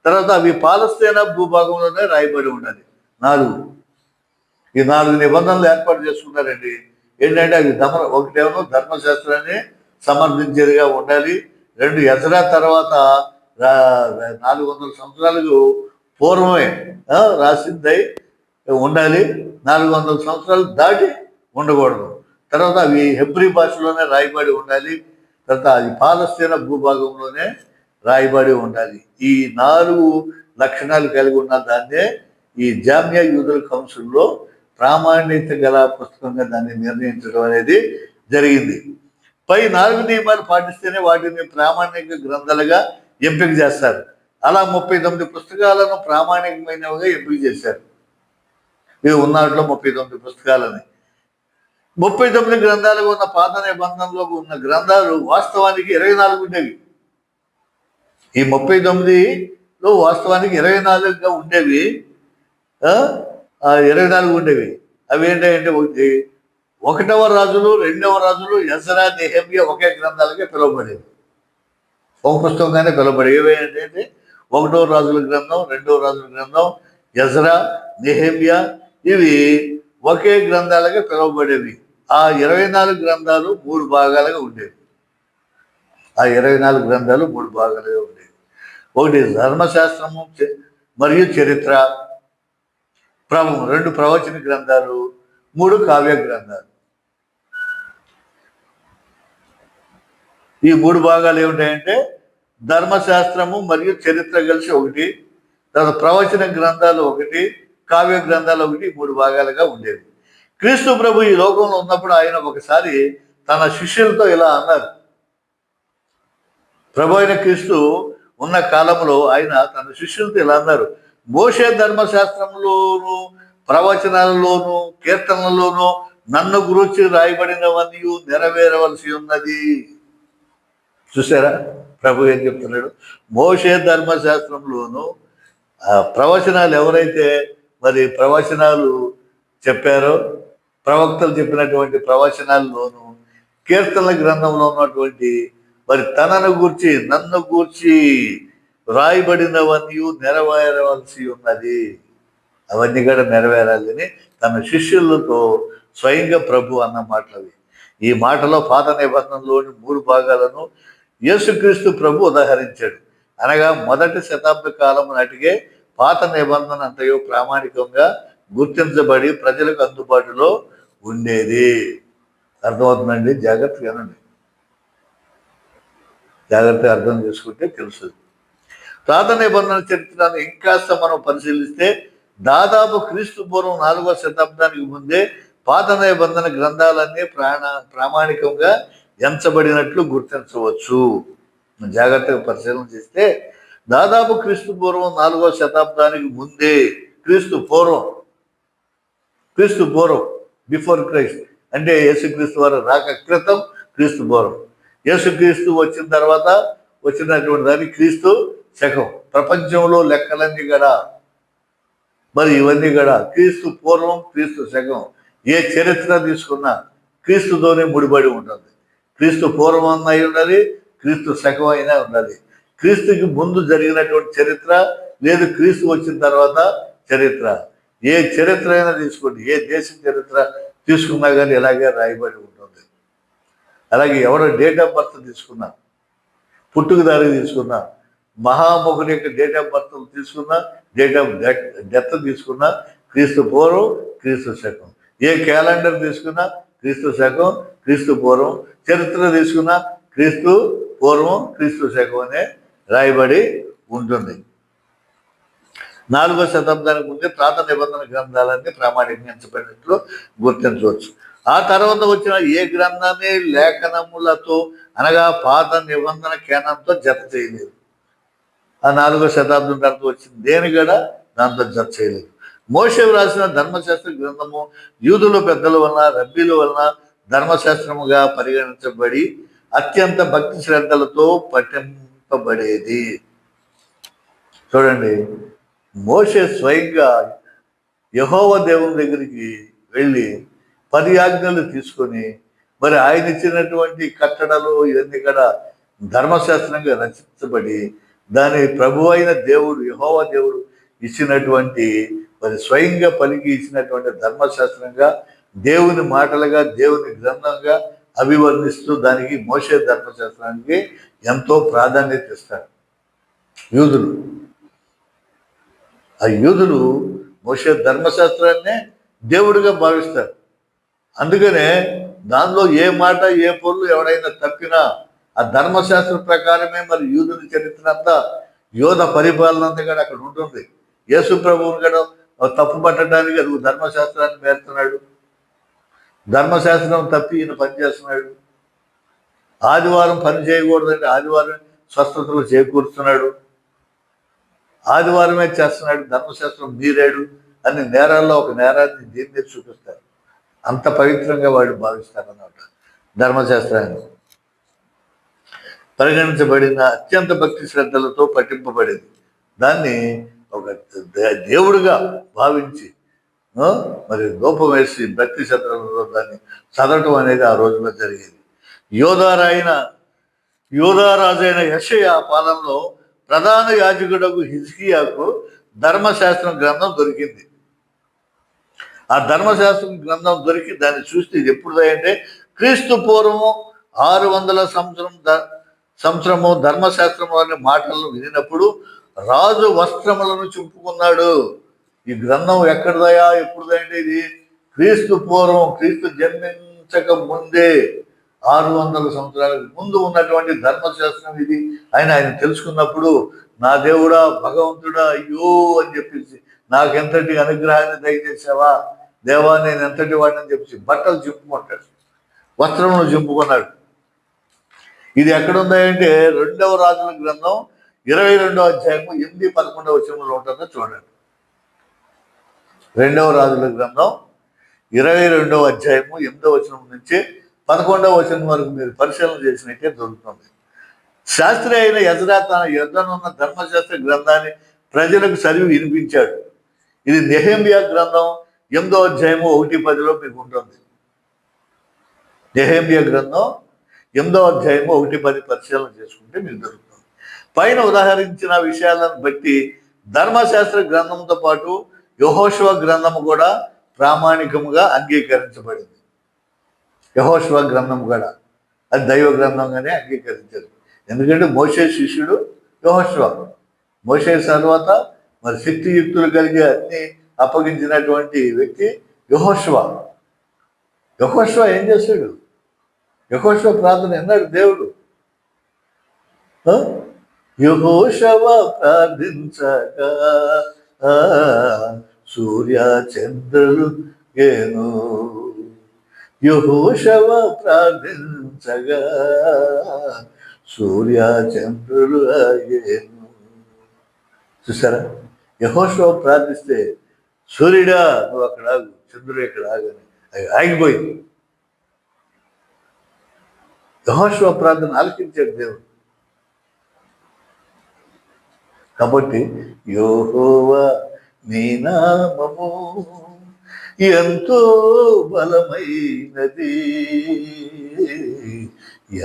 తర్వాత అవి పాలస్తీనా భూభాగంలోనే రాయబడి ఉండాలి. 4 ఈ 4 నిబంధనలు ఏర్పాటు చేసుకున్నారండి. ఏంటంటే అవి ఒకటేమో ధర్మశాస్త్రాన్ని సమర్థించేదిగా ఉండాలి. 2 ఎజ్రా తర్వాత 400 సంవత్సరాలకు పూర్వమే రాసిందై ఉండాలి. 400 సంవత్సరాలు దాటి ఉండకూడదు. తర్వాత అవి హెబ్రీ భాషలోనే రాయబడి ఉండాలి. తర్వాత అది పాలస్తీనా భూభాగంలోనే రాయబడి ఉండాలి. ఈ 4 లక్షణాలు కలిగి ఉన్న దాన్నే ఈ జామియా యూదుల కౌన్సిల్లో ప్రామాణ్యత గల పుస్తకంగా దాన్ని నిర్ణయించడం అనేది జరిగింది. పై 4 నియమాలు పాటిస్తేనే వాటిని ప్రామాణిక గ్రంథాలుగా ఎంపిక చేస్తారు. అలా 39 పుస్తకాలను ప్రామాణికమైనవిగా ఎంపిక చేశారు. ఇవి ఉన్నట్లో 39 పుస్తకాలని. 39 గ్రంథాలుగా ఉన్న పాత నిబంధనలో ఉన్న గ్రంథాలు వాస్తవానికి 24 ఉండేవి. ఈ 39లో వాస్తవానికి 24గా ఉండేవి. 24 ఉండేవి. అవి ఏంటంటే 1వ రాజులు, 2వ రాజులు, ఎజ్రా, నెహెమ్యా ఒకే గ్రంథాలుగా పిలువబడేవి. ఒక పుస్తకంగానే పిలువబడేవి. ఏవేంటంటే 1వ రాజుల గ్రంథం, 2వ రాజుల గ్రంథం, ఎజ్రా, నెహెమ్యా ఇవి ఒకే గ్రంథాలుగా పిలువబడేవి. ఆ 24 గ్రంథాలు 3 భాగాలుగా ఉండేవి. ఒకటి ధర్మశాస్త్రము మరియు చరిత్ర, 2 ప్రవచన గ్రంథాలు, 3 కావ్య గ్రంథాలు. ఈ 3 భాగాలు ఏమిటాయంటే ధర్మశాస్త్రము మరియు చరిత్ర కలిసి 1, తర్వాత ప్రవచన గ్రంథాలు 1, కావ్య గ్రంథాలు 1, 3 భాగాలుగా ఉండేవి. క్రీస్తు ప్రభు ఈ లోకంలో ఉన్నప్పుడు ఆయన ఒకసారి తన శిష్యులతో ఇలా అన్నారు. ప్రభు అయిన క్రీస్తు ఉన్న కాలంలో ఆయన తన శిష్యులతో ఇలా అన్నారు, మోషే ధర్మశాస్త్రంలోను ప్రవచనాలలోను కీర్తనలలోను నన్ను గురించి రాయబడినవన్నీ నెరవేరవలసి ఉన్నది. చూసారా ప్రభు ఏం చెప్తున్నాడు? మోషే ధర్మశాస్త్రంలోను ప్రవచనాలు ఎవరైతే మరి ప్రవచనాలు చెప్పారో, ప్రవక్తలు చెప్పినటువంటి ప్రవచనాల్లోను కీర్తనల గ్రంథంలో ఉన్నటువంటి మరి తనను గూర్చి నన్ను గూర్చి రాయబడినవన్నీ నెరవేరవలసి ఉన్నది. అవన్నీ కూడా నెరవేరాలని తన శిష్యులతో స్వయంగా ప్రభు అన్న మాటలు. ఈ మాటలో పాత నిబంధనలోని 3 భాగాలను యేసుక్రీస్తు ప్రభు ఉదాహరించాడు. అనగా మొదటి శతాబ్ద కాలం నాటికే పాత నిబంధన అంతయో ప్రామాణికంగా గుర్తించబడి ప్రజలకు అందుబాటులో ఉండేది. అర్థమవుతుందండి? జాగ్రత్తగా అర్థం చేసుకుంటే తెలుస్తుంది. పాత నిబంధన చరిత్రను ఇంకాస్త మనం పరిశీలిస్తే దాదాపు క్రీస్తు పూర్వం 4వ శతాబ్దానికి ముందే పాత నిబంధన గ్రంథాలన్నీ ప్రామాణికంగా ఎంచబడినట్లు గుర్తించవచ్చు. జాగ్రత్తగా పరిశీలన చేస్తే దాదాపు క్రీస్తు పూర్వం 4వ శతాబ్దానికి ముందే, క్రీస్తు పూర్వం బిఫోర్ క్రైస్ట్ అంటే యేసుక్రీస్తు వారు రాక క్రితం క్రీస్తు పూర్వం, యేసుక్రీస్తు వచ్చిన తర్వాత వచ్చినటువంటి దాన్ని క్రీస్తు శకం. ప్రపంచంలో లెక్కలన్నీ కూడా మరి ఇవన్నీ కూడా క్రీస్తు పూర్వం క్రీస్తు శకం. ఏ చరిత్ర తీసుకున్నా క్రీస్తుతోనే ముడిపడి ఉంటుంది. క్రీస్తు పూర్వం అన్న ఉండాలి, క్రీస్తు శకం అయినా ఉండాలి. క్రీస్తుకి ముందు జరిగినటువంటి చరిత్ర లేదు, క్రీస్తు వచ్చిన తర్వాత చరిత్ర. ఏ చరిత్ర అయినా తీసుకోండి, ఏ దేశ చరిత్ర తీసుకున్నా కానీ ఇలాగే రాయబడి ఉంటుంది. అలాగే ఎవరో డేట్ ఆఫ్ బర్త్ తీసుకున్నా, పుట్టుకదారి తీసుకున్నా, మహాముఖుని యొక్క డేట్ ఆఫ్ బర్త్ తీసుకున్నా, డేట్ ఆఫ్ డెత్ తీసుకున్నా క్రీస్తు పూర్వం క్రీస్తు శకం. ఏ క్యాలెండర్ తీసుకున్నా క్రీస్తు శకం క్రీస్తు పూర్వం. చరిత్ర తీసుకున్నా క్రీస్తు పూర్వం క్రీస్తు శకం అనే రాయబడి ఉంటుంది. 4వ శతాబ్దానికి ముందే పాత నిబంధన గ్రంథాలన్నీ ప్రామాణికరించబడినట్లు గుర్తించవచ్చు. ఆ తర్వాత వచ్చిన ఏ గ్రంథాన్ని లేఖనములతో అనగా పాత నిబంధన కేనంతో జత చేయలేదు. ఆ 4వ శతాబ్దం తర్వాత వచ్చింది దేని కూడా దాంతో జత చేయలేదు. మోషే వ్రాసిన ధర్మశాస్త్ర గ్రంథము యూదుల పెద్దల వలన రబ్బీల వలన ధర్మశాస్త్రముగా పరిగణించబడి అత్యంత భక్తి శ్రద్ధలతో పఠింపబడేది. చూడండి, మోషే స్వయంగా యెహోవా దేవుని దగ్గరికి వెళ్ళి 10 ఆజ్ఞలు తీసుకొని మరి ఆయన ఇచ్చినటువంటి కట్టడలు ఇవన్నీ కూడా ధర్మశాస్త్రంగా రచించబడి దాని ప్రభు అయిన దేవుడు యెహోవా దేవుడు ఇచ్చినటువంటి మరి స్వయంగా పలికి ఇచ్చినటువంటి ధర్మశాస్త్రంగా దేవుని మాటలుగా దేవుని గ్రంథంగా అభివర్ణిస్తూ దానికి మోషే ధర్మశాస్త్రానికి ఎంతో ప్రాధాన్యత ఇస్తారు యూదులు. ఆ యూదులు మోషే ధర్మశాస్త్రాన్నే దేవుడిగా భావిస్తారు. అందుకనే దానిలో ఏ మాట ఏ పొరులు ఎవడైనా తప్పినా ఆ ధర్మశాస్త్రం ప్రకారమే మరి యూదుల చరిత్ర అంతా యోధ పరిపాలన అంతా కూడా అక్కడ ఉంటుంది. యేసు ప్రభువుని కూడా తప్పు పట్టడానికి అది ధర్మశాస్త్రాన్ని పేరుతున్నాడు. ధర్మశాస్త్రం తప్పి ఈయన పనిచేస్తున్నాడు. ఆదివారం పని చేయకూడదంటే ఆదివారం స్వస్థతలు చేకూరుస్తున్నాడు. ఆదివారమే చేస్తున్నాడు, ధర్మశాస్త్రం మీరాడు అన్ని నేరాల్లో ఒక నేరాన్ని దీన్ని చూపిస్తారు. అంత పవిత్రంగా వాళ్ళు భావిస్తారన్నమాట. ధర్మశాస్త్రాన్ని పరిగణించబడిన అత్యంత భక్తి శ్రద్ధలతో పఠింపబడింది. దాన్ని ఒక దేవుడిగా భావించి మరి ధూపం వేసి భక్తి శ్రద్ధలతో దాన్ని చదవటం అనేది ఆ రోజుల్లో జరిగేది. యోధారాజైన యెషయా పాలనలో ప్రధాన యాజకుడకు హిజ్కియాకు ధర్మశాస్త్రం గ్రంథం దొరికింది. ఆ ధర్మశాస్త్రం గ్రంథం దొరికి దాన్ని చూస్తే ఇది ఎప్పుడుదంటే క్రీస్తు పూర్వము 600 సంవత్సరము ధర్మశాస్త్రం అనే మాటలను వినినప్పుడు రాజు వస్త్రములను చింపుకున్నాడు. ఈ గ్రంథం ఎక్కడదయా ఎప్పుడుదంటే ఇది క్రీస్తు పూర్వం, క్రీస్తు జన్మించక ముందే 600 సంవత్సరాలకు ముందు ఉన్నటువంటి ధర్మశాస్త్రం ఇది. ఆయన తెలుసుకున్నప్పుడు నా దేవుడా భగవంతుడా అయ్యో అని చెప్పేసి నాకెంతటి అనుగ్రహాన్ని దయచేసావా దేవా, నేను ఎంతటి వాడిని చెప్పేసి బట్టలు చింపుకుంటాడు, వస్త్రమును చింపుకున్నాడు. ఇది ఎక్కడుందంటే 2వ రాజుల గ్రంథం 22వ అధ్యాయము 8-11 వచనంలో ఉంటుందో చూడండి. 2వ రాజుల గ్రంథం 22వ అధ్యాయము 8వ వచనం నుంచి 11వ వచనం వరకు మీరు పరిశీలన చేసినట్టే దొరుకుతుంది. శాస్త్రి అయిన ఎజ్రా తన యొద్దనున్న ధర్మశాస్త్ర గ్రంథాన్ని ప్రజలకు చదివి వినిపించాడు. ఇది నెహెమ్యా గ్రంథం 8వ అధ్యాయము 1-10లో మీకు ఉంటుంది. నెహెమ్యా గ్రంథం 8వ అధ్యాయము 1-10 పరిశీలన చేసుకుంటే మీకు దొరుకుతుంది. పైన ఉదాహరించిన విషయాలను బట్టి ధర్మశాస్త్ర గ్రంథంతో పాటు యెహోషువ గ్రంథము కూడా ప్రామాణికముగా అంగీకరించబడింది. యెహోషువ గ్రంథం కూడా అది దైవ గ్రంథంగానే అంగీకరించారు. ఎందుకంటే మోషే శిష్యుడు యెహోషువ. మోషే తర్వాత మరి శక్తియుక్తులు కలిగి అన్ని అప్పగించినటువంటి వ్యక్తి యెహోషువ. యెహోషువ ఏం చేశాడు? యెహోషువ ప్రార్థన ఎన్నాడు దేవుడు? యెహోషువ ప్రార్థించగా సూర్య చంద్రులు ఏను. యెహోషువ ప్రార్థించగా సూర్య చంద్రులు అయ్యేను. చూసారా? యెహోషువ ప్రార్థిస్తే సూర్యుడా నువ్వు అక్కడ ఆగు, చంద్రుడు ఎక్కడ ఆగని ఆగిపోయింది. యెహోషువ ప్రార్థన ఆలకించాడు దేవుడు. కాబట్టి యెహోవా నీ నామము ఎంతో బలమైనది,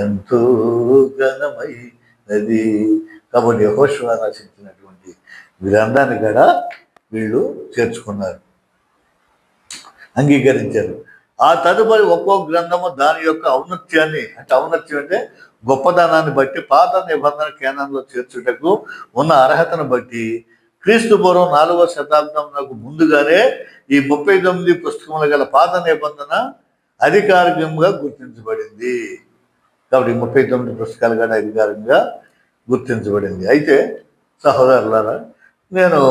ఎంతో ఘనమైనది. కాబట్టి యెహోషువ రచించినటువంటి గ్రంథాన్ని కూడా వీళ్ళు చేర్చుకున్నారు, అంగీకరించారు. ఆ తదుపరి ఒక్కో గ్రంథము దాని యొక్క ఔన్నత్యాన్ని, అంటే ఔన్నత్యం అంటే గొప్పదనాన్ని బట్టి పాత నిబంధన కేంద్రంలో చేర్చుటకు ఉన్న అర్హతను బట్టి క్రీస్తు పూర్వం 4వ శతాబ్దంకు ముందుగానే ఈ 39 పుస్తకములు గల పాత నిబంధన అధికారికంగా గుర్తించబడింది. కాబట్టి 39 పుస్తకాలు కూడా అధికారికంగా గుర్తించబడింది. అయితే సహోదరులారా, నేను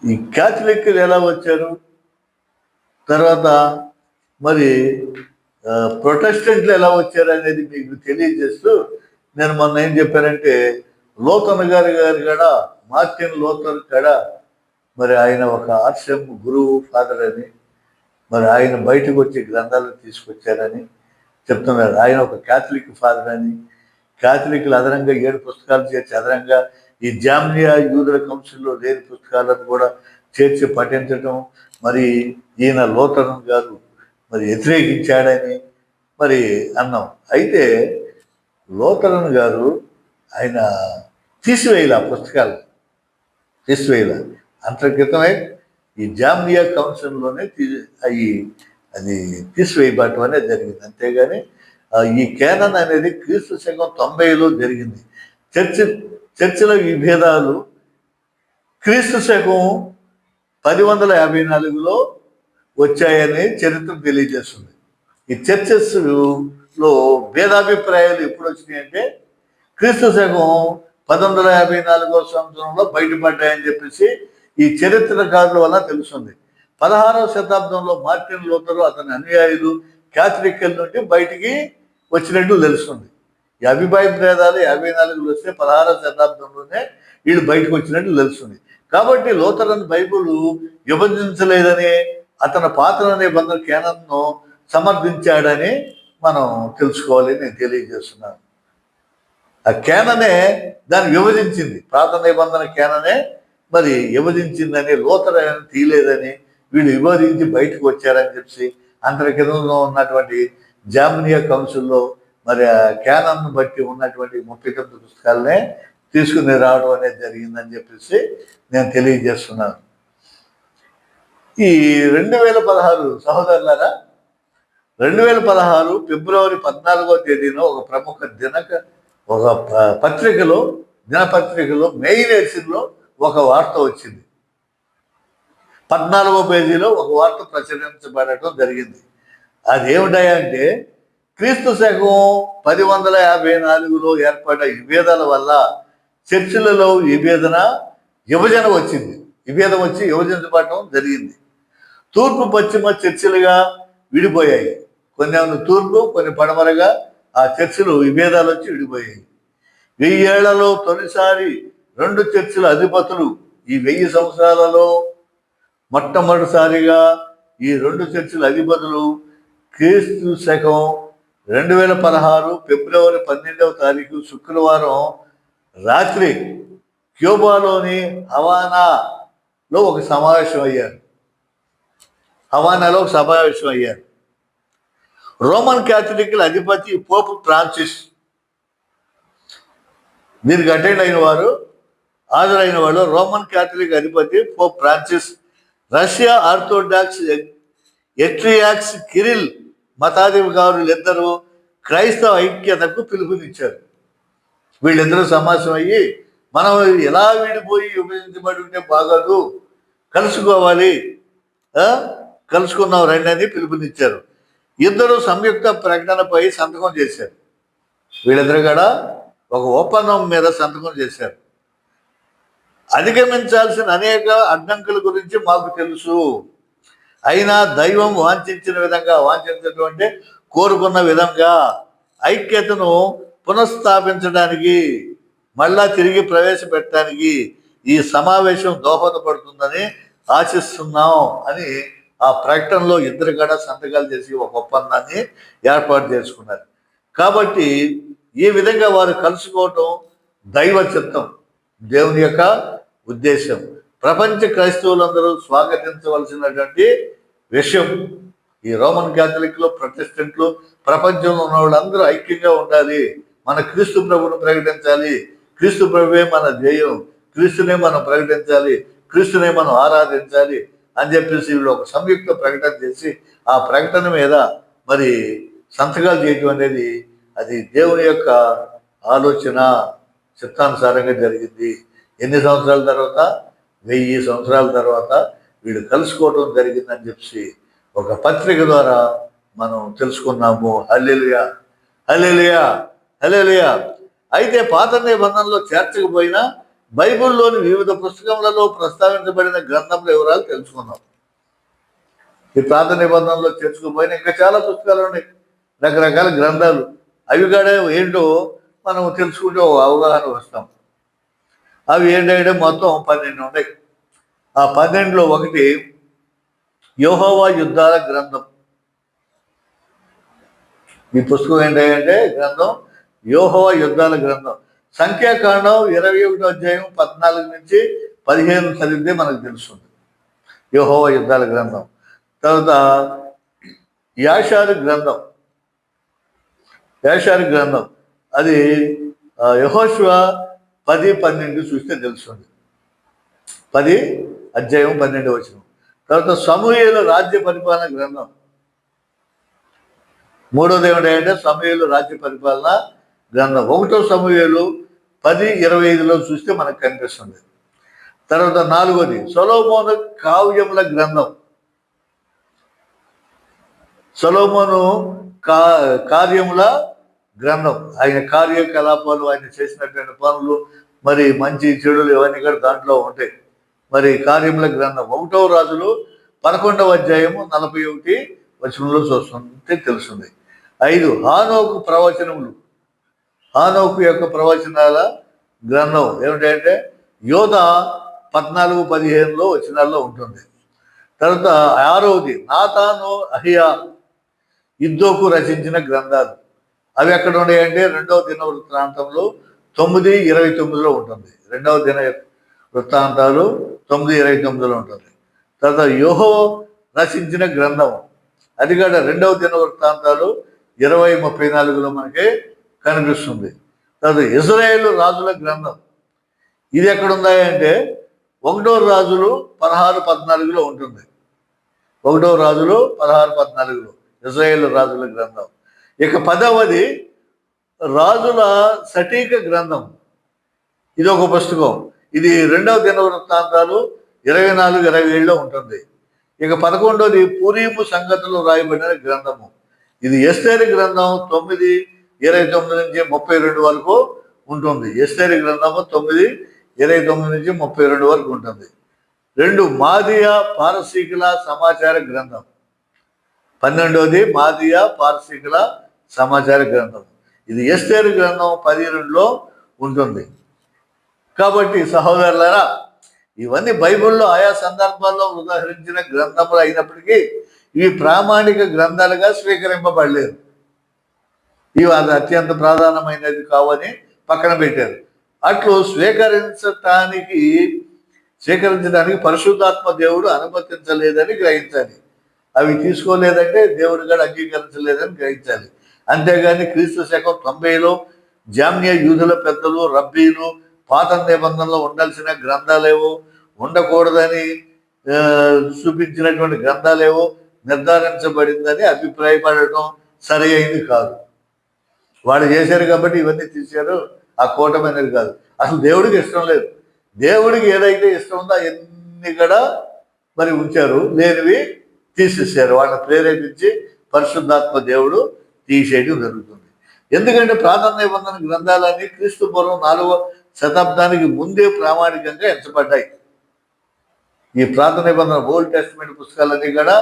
ఈ క్యాథలిక్లు ఎలా వచ్చారు, తర్వాత మరి ప్రొటెస్టెంట్లు ఎలా వచ్చారు అనేది మీకు తెలియజేస్తూ నేను మొన్న ఏం చెప్పానంటే, లోతన్ గారు కూడా, మార్టిన్ లోతన్ కూడా మరి ఆయన ఒక ఆర్షం గురువు ఫాదర్ అని, మరి ఆయన బయటకు వచ్చి గ్రంథాలు తీసుకొచ్చారని చెప్తున్నారు. ఆయన ఒక క్యాథలిక్ ఫాదర్ అని, క్యాథలిక్లు అదనంగా 7 పుస్తకాలు చేర్చి అదనంగా ఈ జామ్నియా యూదుల కౌన్సిల్లో లేని పుస్తకాలను కూడా చేర్చి పఠించడం మరి ఈయన లోతన్ గారు మరి వ్యతిరేకించాడని మరి అన్నాం. అయితే లోతన్ గారు ఆయన తీసివేయాలి, ఆ పుస్తకాలు తీసివేయాలి. అంతర్గతమై ఈ జామ్నియా కౌన్సిల్లోనే అది తీసివేయబడటం అనేది జరిగింది. అంతేగాని ఈ కేనన్ అనేది క్రీస్తు శకం 90లో జరిగింది. చర్చిల విభేదాలు క్రీస్తు శకం 1054లో వచ్చాయని చరిత్ర తెలియజేస్తుంది. ఈ చర్చెస్లో భేదాభిప్రాయాలు ఎప్పుడు వచ్చినాయి అంటే క్రీస్తు శకం 1154వ సంవత్సరంలో బయటపడ్డాయని చెప్పేసి ఈ చరిత్రకారుల వల్ల తెలుస్తుంది. 16వ శతాబ్దంలో మార్టిన్ లూథరు అతని అనుయాయులు క్యాథలిక్ల నుండి బయటికి వచ్చినట్టు తెలుస్తుంది. ఈ అభిప్రాయ భేదాలు 54లో వస్తే 16వ శతాబ్దంలోనే వీళ్ళు బయటకు వచ్చినట్టు తెలుస్తుంది. కాబట్టి లూథరన్ బైబుల్ విభజించలేదని, అతని పాత నిబంధన కేనన్ను సమర్థించాడని మనం తెలుసుకోవాలి. నేను తెలియజేస్తున్నాను. ఆ కేననే దాన్ని విభజించింది, పాత నిబంధన కేననే మరి విభజించిందని, లూథరన్ తీయలేదని, వీళ్ళు విభజించి బయటకు వచ్చారని చెప్పి అంతర్గతంలో ఉన్నటువంటి జామ్నియా కౌన్సిల్లో మరి ఆ క్యానన్ను బట్టి ఉన్నటువంటి 39 పుస్తకాలనే తీసుకుని రావడం అనేది జరిగిందని చెప్పేసి నేను తెలియజేస్తున్నాను. ఈ 2016 సహోదరులారా, 2016 ఫిబ్రవరి 14వ తేదీన ఒక ప్రముఖ ఒక దినపత్రికలో మెయిన్ ఎడిషన్లో ఒక వార్త వచ్చింది. 14వ పేజీలో ఒక వార్త ప్రచురించబడటం జరిగింది. అదేమిటంటే క్రీస్తు శకం 1054లో ఏర్పడ్డ విభేదాల వల్ల చర్చిలలో విభజన వచ్చింది. విభేదం వచ్చి విభజించబడటం జరిగింది. తూర్పు పశ్చిమ చర్చిలుగా విడిపోయాయి. కొన్ని తూర్పు, కొన్ని పడమరగా ఆ చర్చిలు విభేదాలు వచ్చి విడిపోయాయి. 1000 ఏళ్లలో తొలిసారి 2 చర్చిల అధిపతులు, ఈ 1000 సంవత్సరాలలో మొట్టమొదటిసారిగా ఈ 2 చర్చిల అధిపతులు క్రీస్తు శకం 2016 ఫిబ్రవరి 12వ తారీఖు శుక్రవారం రాత్రి క్యూబాలోని హవానాలో ఒక సమావేశం అయ్యారు. రోమన్ క్యాథలిక్ల అధిపతి పోప్ ఫ్రాన్సిస్ దీనికి అటెండ్ అయిన వారు, హాజరైన వాళ్ళు రోమన్ క్యాథలిక్ అధిపతి పోప్ ఫ్రాన్సిస్, రష్యా ఆర్థోడాక్స్ ఎట్రియాక్స్ కిరిల్ మతాధికారులిద్దరూ క్రైస్తవ ఐక్యతకు పిలుపునిచ్చారు. వీళ్ళిద్దరూ సమావేశం అయ్యి, మనం ఎలా విడిపోయి విభజించబడి ఉంటే బాగోదు, కలుసుకోవాలి, కలుసుకున్నాం రండి అని పిలుపునిచ్చారు. ఇద్దరు సంయుక్త ప్రకటనపై సంతకం చేశారు. వీళ్ళిద్దరు కూడా ఒక ఒప్పందం మీద సంతకం చేశారు. అధిగమించాల్సిన అనేక అడ్డంకుల గురించి మాకు తెలుసు, అయినా దైవం వాంఛించినటువంటి కోరుకున్న విధంగా ఐక్యతను పునఃస్థాపించడానికి, మళ్ళా తిరిగి ప్రవేశపెట్టడానికి ఈ సమావేశం దోహదపడుతుందని ఆశిస్తున్నాం అని ఆ ప్రకటనలో ఇద్దరు కూడా సంతకాలు చేసి ఒక ఒప్పందాన్ని ఏర్పాటు చేసుకున్నారు. కాబట్టి ఈ విధంగా వారు కలుసుకోవటం దైవ చిత్తం, దేవుని యొక్క ఉద్దేశం, ప్రపంచ క్రైస్తవులందరూ స్వాగతించవలసినటువంటి విషయం. ఈ రోమన్ క్యాథలిక్లు, ప్రొటెస్టెంట్లు, ప్రపంచంలో ఉన్న వాళ్ళందరూ ఐక్యంగా ఉండాలి. మన క్రీస్తు ప్రభువును ప్రకటించాలి, క్రీస్తు ప్రభువే మన ధ్యేయం, క్రీస్తునే మనం ప్రకటించాలి, క్రీస్తునే మనం ఆరాధించాలి అని చెప్పేసి వీళ్ళు ఒక సంయుక్త ప్రకటన చేసి ఆ ప్రకటన మీద మరి సంతకాలు చేయటం అనేది అది దేవుని యొక్క ఆలోచన, చిత్తానుసారంగా జరిగింది. ఎన్ని సంవత్సరాల తర్వాత? 1000 సంవత్సరాల తర్వాత వీళ్ళు కలుసుకోవడం జరిగిందని చెప్పి ఒక పత్రిక ద్వారా మనం తెలుసుకున్నాము. హల్లెలూయా, హల్లెలూయా, హల్లెలూయా. అయితే పాత నిబంధనలో చేర్చకపోయినా బైబిల్లోని వివిధ పుస్తకములలో ప్రస్తావించబడిన గ్రంథముల వివరాలు తెలుసుకున్నాం. ఈ పాత నిబంధనలో చేర్చుకుపోయినా ఇంకా చాలా పుస్తకాలు ఉన్నాయి, రకరకాల గ్రంథాలు. అవి కూడా ఏంటో మనం తెలుసుకుంటే ఒక అవగాహన వస్తాం. అవి ఏంటంటే మొత్తం 12 ఉన్నాయి. ఆ 12లో ఒకటి యెహోవా యుద్ధాల గ్రంథం. ఈ పుస్తకం ఏంటంటే గ్రంథం యెహోవా యుద్ధాల గ్రంథం. సంఖ్యాకాండం 21వ అధ్యాయం 14 నుంచి 15 చదివితే మనకు తెలుస్తుంది యెహోవా యుద్ధాల గ్రంథం. తర్వాత యాషారు గ్రంథం అది యెహోషువ 10-12 చూస్తే తెలుస్తుంది. 10 అధ్యాయం 12 వచనం. తర్వాత సమూయేలు రాజ్య పరిపాలన గ్రంథం. మూడోది ఏమిటంటే సమూయేలు రాజ్య పరిపాలన గ్రంథం. 1వ సమూయేలు 10:25లో చూస్తే మనకు కనిపిస్తుంది. తర్వాత 4వది సొలొమోను కావ్యముల గ్రంథం. సొలొమోను కార్యముల గ్రంథం, ఆయన కార్యకలాపాలు, ఆయన చేసినటువంటి పనులు, మరి మంచి చెడులు ఇవన్నీ కూడా దాంట్లో ఉంటాయి. మరి కార్యముల గ్రంథం 1వ రాజులు 11వ అధ్యాయము 41 వచనంలో చూస్తుంటే తెలుస్తుంది. 5 హానోకు ప్రవచనములు. హానోకు యొక్క ప్రవచనాల గ్రంథం ఏమిటంటే యోధ 14-15లో వచనాల్లో ఉంటుంది. తర్వాత 6వది నాతాను అహియా ఇద్దోకు రచించిన గ్రంథాలు. అవి ఎక్కడ ఉన్నాయంటే 2వ దినవృత్తాంతంలో 9:29లో ఉంటుంది. 2వ దిన వృత్తాంతాలు 9:29లో ఉంటుంది. తర్వాత యెహోవా రచించిన గ్రంథం అది కూడా 2వ దిన వృత్తాంతాలు 20:34లో మనకి కనిపిస్తుంది. తర్వాత ఇశ్రాయేలు రాజుల గ్రంథం ఇది ఎక్కడ ఉందంటే 1వ రాజులు 16-14లో ఉంటుంది. 1వ రాజులు 16-14లో ఇశ్రాయేలు రాజుల గ్రంథం. ఇక 10వది రాజుల సటీక గ్రంథం. ఇది ఒక పుస్తకం. ఇది 2వ దిన వృత్తాంతాలు 24-27లో ఉంటుంది. ఇక 11వది పురీము సంగతులు రాయబడిన గ్రంథము. ఇది ఎస్తేరు గ్రంథం 9:29 నుంచి 32 వరకు ఉంటుంది. ఎస్తేరు గ్రంథము 9:29 నుంచి 32 వరకు ఉంటుంది. 2 మాదియా పారసీకుల సమాచార గ్రంథం. 12వది మాదియా పార్శికుల సమాచార గ్రంథం. ఇది ఎస్తేరు గ్రంథం 12లో ఉంటుంది. కాబట్టి సహోదరులారా, ఇవన్నీ బైబిల్లో ఆయా సందర్భాల్లో ఉదాహరించిన గ్రంథములు అయినప్పటికీ ఇవి ప్రామాణిక గ్రంథాలుగా స్వీకరింపబడలేదు. ఇవి అది అత్యంత ప్రధానమైనది కావని పక్కన పెట్టారు. అట్లు స్వీకరించడానికి పరిశుద్ధాత్మ దేవుడు అనుమతించలేదని గ్రహించాలి. అవి తీసుకోలేదంటే దేవుడు కూడా అంగీకరించలేదని గ్రహించాలి. అంతేగాని క్రీస్తు శకం 90లో జామ్య యూదుల పెద్దలు, రబ్బీలు పాత నిబంధనలో ఉండాల్సిన గ్రంథాలేవో, ఉండకూడదని చూపించినటువంటి గ్రంథాలేవో నిర్ధారించబడిందని అభిప్రాయపడటం సరి అయింది కాదు. వాళ్ళు చేశారు కాబట్టి ఇవన్నీ తీశారు, ఆ కూటమైనది కాదు. అసలు దేవుడికి ఇష్టం లేదు. దేవుడికి ఏదైతే ఇష్టం ఉందో అవన్నీ కూడా మరి ఉంచారు, లేనివి తీసేసారు. వాళ్ళని ప్రేరేపించి పరిశుద్ధాత్మ దేవుడు తీసేయడం జరుగుతుంది. ఎందుకంటే ప్రాధాన్య నిబంధన గ్రంథాలన్నీ క్రీస్తు పూర్వం 4వ శతాబ్దానికి ముందే ప్రామాణికంగా ఎంచబడ్డాయి. ఈ ప్రార్థన నిబంధన ఓల్డ్ టెస్ట్మెంట్ పుస్తకాలన్నీ కూడా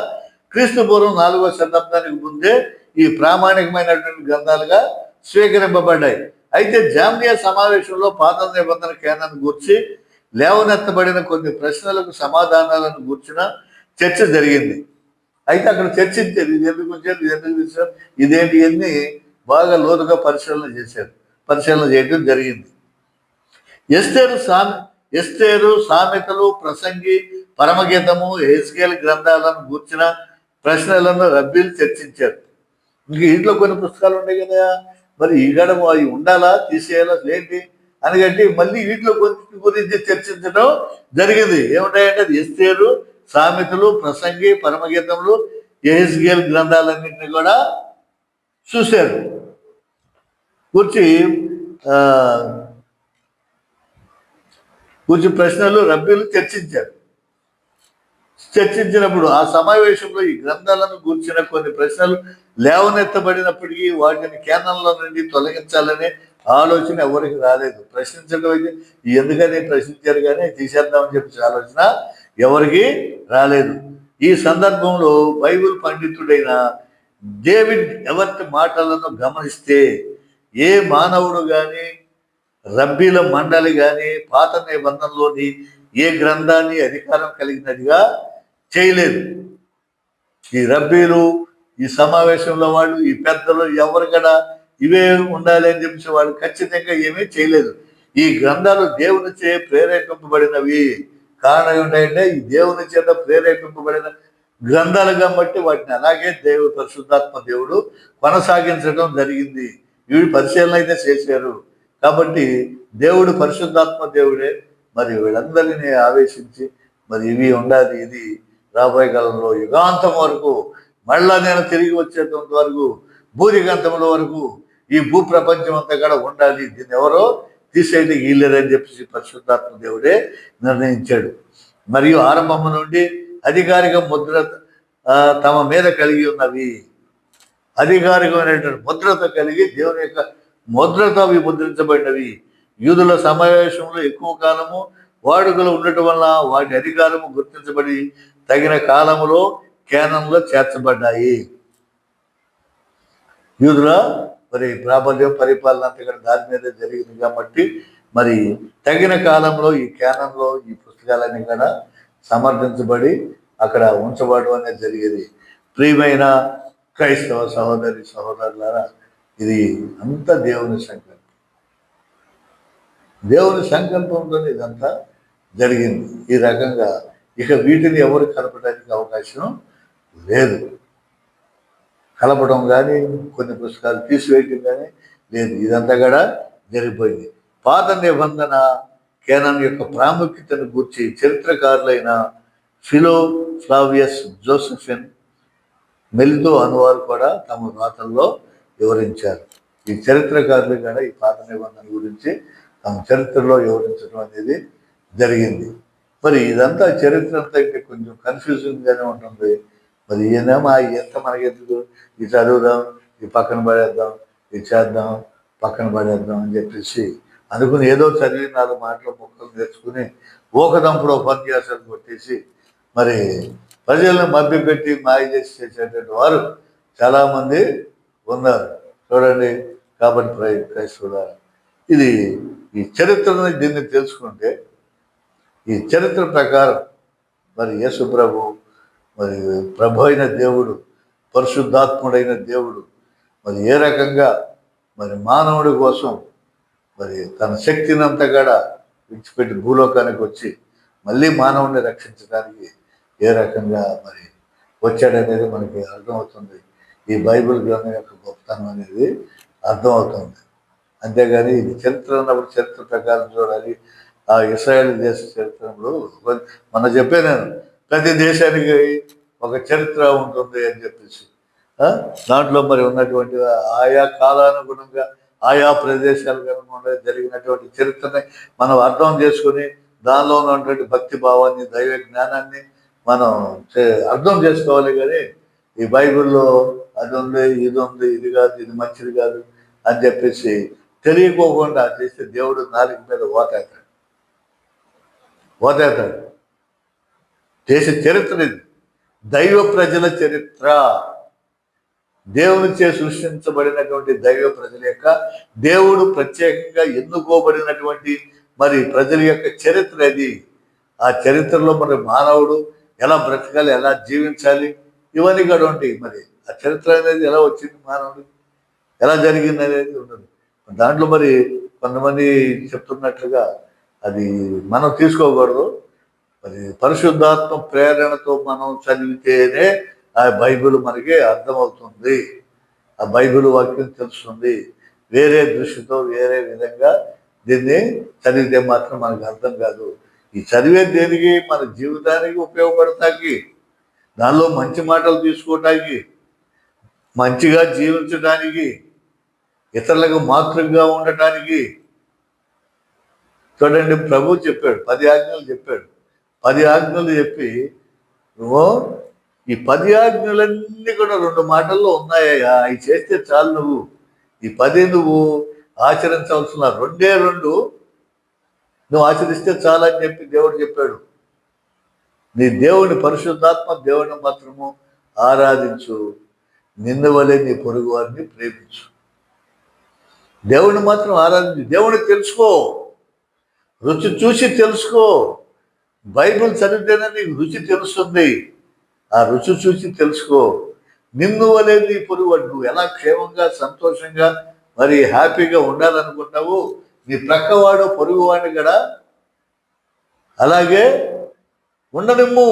క్రీస్తు పూర్వం 4వ శతాబ్దానికి ముందే ఈ ప్రామాణికమైనటువంటి గ్రంథాలుగా స్వీకరింపబడ్డాయి. అయితే జామ్నియా సమావేశంలో పాత నిబంధన కేంద్రాన్ని గూర్చి లేవనెత్తబడిన కొన్ని ప్రశ్నలకు సమాధానాలను గూర్చిన చర్చ జరిగింది. అయితే అక్కడ చర్చించారు, ఇది ఎందుకు వచ్చారు, ఇది ఎందుకు చేశారు, ఇదేంటి అన్ని బాగా లోతుగా పరిశీలన చేయడం జరిగింది. ఎస్తేరు, సామెతలు, ప్రసంగి, పరమగీతము, హెజ్కేలు గ్రంథాలను గూర్చిన ప్రశ్నలను రబ్బీలు చర్చించారు. ఇంక ఇంట్లో కొన్ని పుస్తకాలు ఉన్నాయి కదా, మరి ఈగడ అవి ఉండాలా, తీసేయాలా, ఏంటి అని కట్టి మళ్ళీ వీటిలో గురించి చర్చించడం జరిగింది. ఏముంటాయంటే అది ఎస్తేరు, సామెతలు, ప్రసంగి, పరమగీతములు, యెహెజ్కేలు గ్రంథాలన్నింటినీ కూడా చూశారు. కూర్చి ప్రశ్నలు రబ్బీలు చర్చించినప్పుడు ఆ సమావేశంలో ఈ గ్రంథాలను గూర్చిన కొన్ని ప్రశ్నలు లేవనెత్తబడినప్పటికీ వాటిని కేంద్రంలో నుండి తొలగించాలనే ఆలోచన ఎవరికి రాలేదు. ప్రశ్నించడం అయితే ఎందుకని ప్రశ్నించారు, కానీ తీసేద్దామని చెప్పి ఆలోచన ఎవరికి రాలేదు. ఈ సందర్భంలో బైబిల్ పండితుడైన డేవిడ్ ఎవర్ట్ మాటలను గమనిస్తే ఏ మానవుడు కానీ, రబ్బీల మండలి కానీ పాత నిబంధనలోని ఏ గ్రంథాన్ని అధికారం కలిగినదిగా చేయలేదు. ఈ రబ్బీలు, ఈ సమావేశంలో వాళ్ళు, ఈ పెద్దలు ఎవరు కూడా ఇవే ఉండాలి అని చెప్పి వాళ్ళు ఖచ్చితంగా ఏమీ చేయలేదు. ఈ గ్రంథాలు దేవునిచే ప్రేరేపింపబడినవి. కారణం ఏంటంటే ఈ దేవుని చేత ప్రేరేపింపబడిన గ్రంథాలు కాబట్టి వాటిని అలాగే పరిశుద్ధాత్మ దేవుడు కొనసాగించడం జరిగింది. వీడు పరిశీలన అయితే చేశారు కాబట్టి దేవుడు పరిశుద్ధాత్మ దేవుడే మరి వీళ్ళందరినీ ఆవేశించి మరి ఇవి ఉండాలి, ఇది రాబోయే కాలంలో యుగాంతం వరకు, మళ్ళా నేను తిరిగి వచ్చేంత వరకు, భూరిగంతముల వరకు ఈ భూ ప్రపంచం అంతా కూడా ఉండాలి, దీన్ని ఎవరో తీసేయడానికి వీల్లేదని చెప్పేసి పరిశుద్ధాత్మ దేవుడే నిర్ణయించాడు. మరియు ఆరంభం నుండి అధికారిక ముద్ర తమ మీద కలిగి ఉన్నవి. అధికారికమైనటువంటి ముద్రతో కలిగి దేవుని యొక్క ముద్రతో అవి ముద్రించబడినవి. యూదుల సమావేశంలో ఎక్కువ కాలము వాడుకలు ఉండటం వల్ల వాటి అధికారము గుర్తించబడి తగిన కాలంలో కేనంలో చేర్చబడ్డాయి. యూదుల మరి ప్రాబల్యం, పరిపాలన అంతా దాని మీద జరిగింది కాబట్టి మరి తగిన కాలంలో ఈ కేనంలో ఈ పుస్తకాలన్నీ కూడా సమర్థించబడి అక్కడ ఉంచబడడం అనేది జరిగేది. ప్రియమైన క్రైస్తవ సహోదరి సహోదరులారా, ఇది అంతా దేవుని సంకల్పంతో ఇదంతా జరిగింది. ఈ రకంగా ఇక వీటిని ఎవరు కలపడానికి అవకాశం లేదు. కలపడం కానీ, కొన్ని పుస్తకాలు తీసివేయటం కానీ లేదు. ఇదంతా కూడా జరిగిపోయింది. పాత నిబంధన కేనాన్ యొక్క ప్రాముఖ్యతను గూర్చి చరిత్రకారులైన ఫిలో, ఫ్లావియస్, జోసెఫిన్, మెలితో అనువారు కూడా తమ వ్రాతల్లో వివరించారు. ఈ చరిత్రకారులు కూడా ఈ పాత నిబంధన గురించి తమ చరిత్రలో వివరించడం అనేది జరిగింది. మరి ఇదంతా చరిత్ర అంతా ఇంకా కొంచెం కన్ఫ్యూజింగ్గానే ఉంటుంది. మరి ఈయనేమో ఎంత మనకెందుకు, ఇది చదువుదాం, ఇది పక్కన పడేద్దాం, ఇది చేద్దాం, పక్కన పడేద్దాం అని చెప్పేసి అనుకుని ఏదో చదివి 4 మాటలు ముక్కలు నేర్చుకుని ఊకదంపుడు ఉపన్యాసాలు కొట్టేసి మరి ప్రజలను మభ్యపెట్టి మాయ చేసి చేసేటువంటి వారు చాలామంది ఉన్నారు చూడండి. కాబట్టి క్రైస్తవుల ఇది ఈ చరిత్రని దీన్ని తెలుసుకుంటే ఈ చరిత్ర ప్రకారం మరి యేసు ప్రభు మరి ప్రభు అయిన దేవుడు పరిశుద్ధాత్ముడైన దేవుడు మరి ఏ రకంగా మరి మానవుడి కోసం మరి తన శక్తిని అంతా కూడా విడిచిపెట్టి భూలోకానికి వచ్చి మళ్ళీ మానవుడిని రక్షించడానికి ఏ రకంగా మరి వచ్చాడనేది మనకి అర్థమవుతుంది. ఈ బైబిల్ గ్రంథం యొక్క గొప్పతనం అనేది అర్థమవుతుంది. అంతేగాని ఇది చరిత్ర ఉన్నప్పుడు చరిత్ర ప్రకారం చూడాలి. ఆ ఇస్రాయేల్ దేశ చరిత్రలో మనం చెప్పాను, ప్రతి దేశానికి ఒక చరిత్ర ఉంటుంది అని చెప్పేసి దాంట్లో మరి ఉన్నటువంటి ఆయా కాలానుగుణంగా ఆయా ప్రదేశాలకు అనుగుణంగా జరిగినటువంటి చరిత్రని మనం అర్థం చేసుకుని దానిలో ఉన్నటువంటి భక్తి భావాన్ని దైవ జ్ఞానాన్ని మనం అర్థం చేసుకోవాలి. కానీ ఈ బైబిల్లో అది ఉంది, ఇది ఉంది, ఇది కాదు, ఇది మంచిది కాదు అని చెప్పేసి తెలియకోకుండా చేస్తే దేవుడు నాలుగు మీద ఓతేస్తాడు. దేశ చరిత్ర ఇది, దైవ ప్రజల చరిత్ర, దేవునిచే సృష్టించబడినటువంటి దైవ ప్రజల యొక్క దేవుడు ప్రత్యేకంగా ఎన్నుకోబడినటువంటి మరి ప్రజల యొక్క చరిత్ర అది. ఆ చరిత్రలో మరి మానవుడు ఎలా బ్రతకాలి, ఎలా జీవించాలి, ఇవన్నీ కూడా ఉంటాయి. మరి ఆ చరిత్ర అనేది ఎలా వచ్చింది, మానవుడు ఎలా జరిగింది అనేది ఉండదు. దాంట్లో మరి కొంతమంది చెప్తున్నట్లుగా అది మనం తీసుకోకూడదు. మరి పరిశుద్ధాత్మ ప్రేరణతో మనం చదివితేనే ఆ బైబిల్ మనకి అర్థమవుతుంది, ఆ బైబిల్ వాక్యం తెలుస్తుంది. వేరే దృష్టితో వేరే విధంగా దీన్ని చదివితే మాత్రం మనకు అర్థం కాదు. ఈ చదివే దేనికి, మన జీవితానికి ఉపయోగపడటానికి, దానిలో మంచి మాటలు తీసుకోవటానికి, మంచిగా జీవించడానికి, ఇతరులకు మాతృగా ఉండటానికి. చూడండి, ప్రభు చెప్పాడు 10 ఆజ్ఞలు చెప్పాడు. 10 ఆజ్ఞలు చెప్పి నువ్వు ఈ 10 ఆజ్ఞలన్నీ కూడా 2 మాటల్లో ఉన్నాయా, అవి చేస్తే చాలు, నువ్వు ఈ 10 నువ్వు ఆచరించాల్సిన 2 నువ్వు ఆచరిస్తే చాలని చెప్పి దేవుడు చెప్పాడు. నీ దేవుని పరిశుద్ధాత్మ దేవుని మాత్రము ఆరాధించు, నిన్ను వలె నీ పొరుగు వారిని ప్రేమించు. దేవుని మాత్రం ఆరాధించు, దేవుని తెలుసుకో, రుచి చూసి తెలుసుకో. బైబిల్ చదివితేనే నీకు రుచి తెలుస్తుంది. ఆ రుచి చూసి తెలుసుకో. నిన్ను వలె నీ పొరుగు, నువ్వు ఎలా క్షేమంగా సంతోషంగా మరి హ్యాపీగా ఉండాలనుకుంటావు, నీ ప్రక్కవాడు పొరుగువాడిని కూడా అలాగే ఉండనిమ్ము.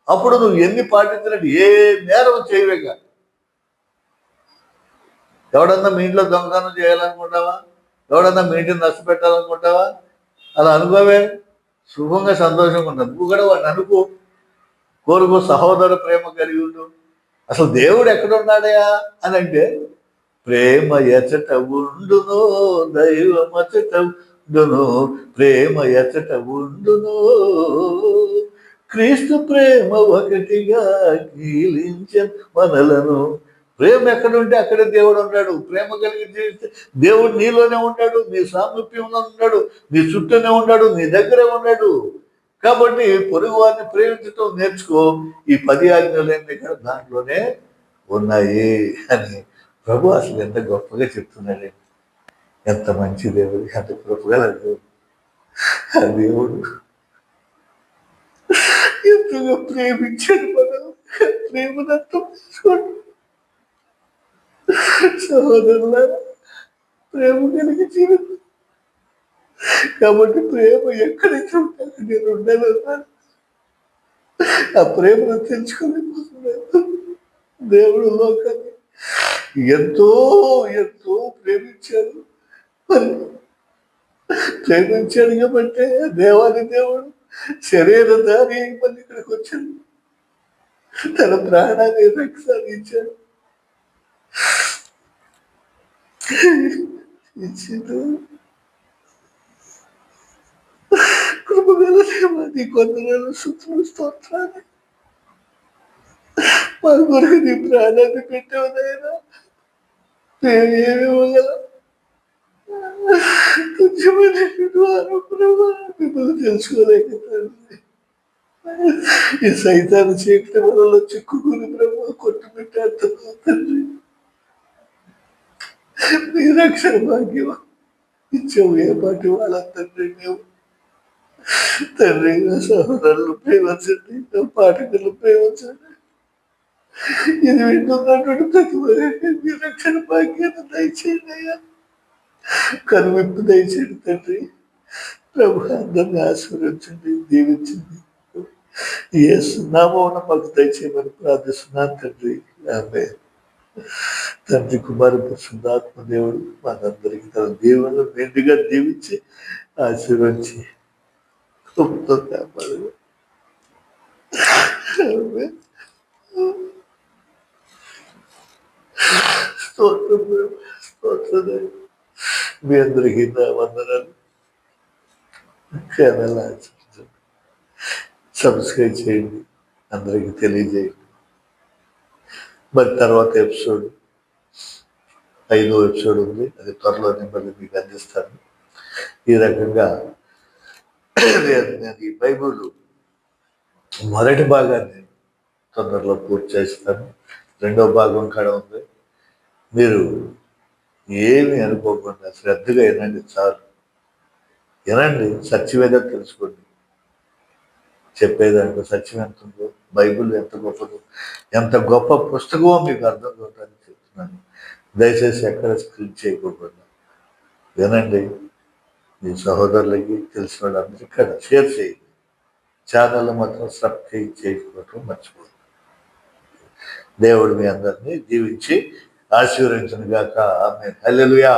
అప్పుడు నువ్వు ఎన్ని పాటించినట్టు ఏ నేరం చేయలేక. ఎవడన్నా మీ ఇంట్లో దొంగతనం చేయాలనుకుంటావా, ఎవడన్నా మీ ఇంటిని నష్టపెట్టాలనుకుంటావా, అలా అనుకోవే, సుఖంగా సంతోషంగా ఉంటావు. నువ్వు కూడా వాడిని అనుకో, కోరుకో, సహోదర ప్రేమ కలిగి ఉండు. అసలు దేవుడు ఎక్కడున్నాడయా అని అంటే, ప్రేమ ఎచట ఉండును దైవం అచట ఉండును, ప్రేమ ఎచట ఉండును క్రీస్తు ప్రేమ ఒకటిగా కీలించ మనలను. ప్రేమ ఎక్కడుంటే అక్కడే దేవుడు ఉన్నాడు. ప్రేమ కలిగి జీవిస్తే దేవుడు నీలోనే ఉన్నాడు, నీ సామీప్యంలో ఉన్నాడు, నీ చుట్టూనే ఉన్నాడు, నీ దగ్గరే ఉన్నాడు. కాబట్టి పొరుగు వారిని ప్రేమించడం నేర్చుకో. ఈ 10 ఆజ్ఞలన్నీ కూడా దాంట్లోనే ఉన్నాయి అని ప్రభు అసలు ఎంత గొప్పగా చెప్తున్నాడు. ఎంత మంచి దేవుడు, ఎంత కృపగల దేవుడు. ఆ దేవుడు ఎంతగా ప్రేమించాడు, మనం ప్రేమను అర్థం చేసుకోండి సహోదరుల. ప్రేమ కలిగి జీవితం. కాబట్టి ప్రేమ ఎక్కడైతే ఉంటాను నేను ఉండాలన్నాను. ఆ ప్రేమను తెలుసుకోలేకపోతున్నాను. దేవుడు లోకాన్ని ఎంతో ఎంతో ప్రేమించాడు. మరి ప్రేమించాడు కాబట్టి దేవాది దేవుడు శరీరధారి మళ్ళీ ఇక్కడికి వచ్చాడు, తన ప్రాణాన్ని రక్షించాడు. కృపగల నీ కొందరు శుద్ధులు స్తోత్రాన్ని మా కొరకు నీ ప్రాణాన్ని పెట్టావునైనా నేను ఏమి ఇవ్వగలం. కొంచెమైనా మిమ్మల్ని తెలుసుకోలేకపోతుంది. ఈ సైతాన్ని చీకటి వలలో చిక్కుకుని బ్రహ్మ కొట్టుమిట్టాడుతున్నావు తండ్రి. నీ రక్షణ భాగ్యం ఇచ్చావు ఏ పాటి వాళ్ళ తండ్రి. నీవు తండ్రి నా సహోదరులు ప్రేమించండి, నా పాఠకులు ప్రేమించండి. ఇది వింటున్నటువంటి ప్రతి ఒక్కరికి మీ రక్షణ భాగ్యాన్ని దయచేయండి అయ్యా, కనువిప్పు దయచేయండి తండ్రి. ప్రభు అందరిని ఆశీర్వదించండి, దీవించండి. యేసు నామమున మాకు దయచేయమని ప్రార్థిస్తున్నాను తండ్రి. ఆమేన్. తండ్రి కుమార పరిశుద్ధాత్మ దేవుడు మనందరికీ తన దేవుళ్ళు మెండుగా దీవించి ఆశీర్వదించి కృపతో కాపాడు. ఆమేన్. స్తోత్రం ప్రభు, స్తోత్రం దైవం. మీ అందరికీ నా వందనాలు. ఛానల్ ఆచరించండి, సబ్స్క్రైబ్ చేయండి, అందరికీ తెలియజేయండి. మరి తర్వాత ఎపిసోడ్ 5వ ఎపిసోడ్ ఉంది, అది త్వరలోనే మళ్ళీ మీకు అందిస్తాను. ఈ రకంగా నేను ఈ బైబుల్ మొదటి భాగాన్ని తొందరలో పూర్తి చేస్తాను. 2వ భాగం కూడా ఉంది. మీరు ఏమి అనుకోకుండా శ్రద్ధగా వినండి, చాలు. వినండి, సత్యమేదో తెలుసుకోండి. చెప్పేదాంట్లో సత్యం ఎంత ఉందో, బైబిల్ ఎంత గొప్పదో, ఎంత గొప్ప పుస్తకమో మీకు అర్థం కావడానికి చెప్తున్నాను. దయచేసి ఎక్కడ స్క్రీన్ చేయకుండా వినండి. మీ సహోదరులకి తెలిసిన వాళ్ళందరికీ ఇక్కడ షేర్ చేయండి. ఛానల్ మాత్రం సబ్స్క్రైబ్ చేసుకోవటం మర్చిపోదు. దేవుడు మీ అందరినీ దీవించి ఆశీర్వదించును గాక. ఆమేన్. హల్లెలూయా.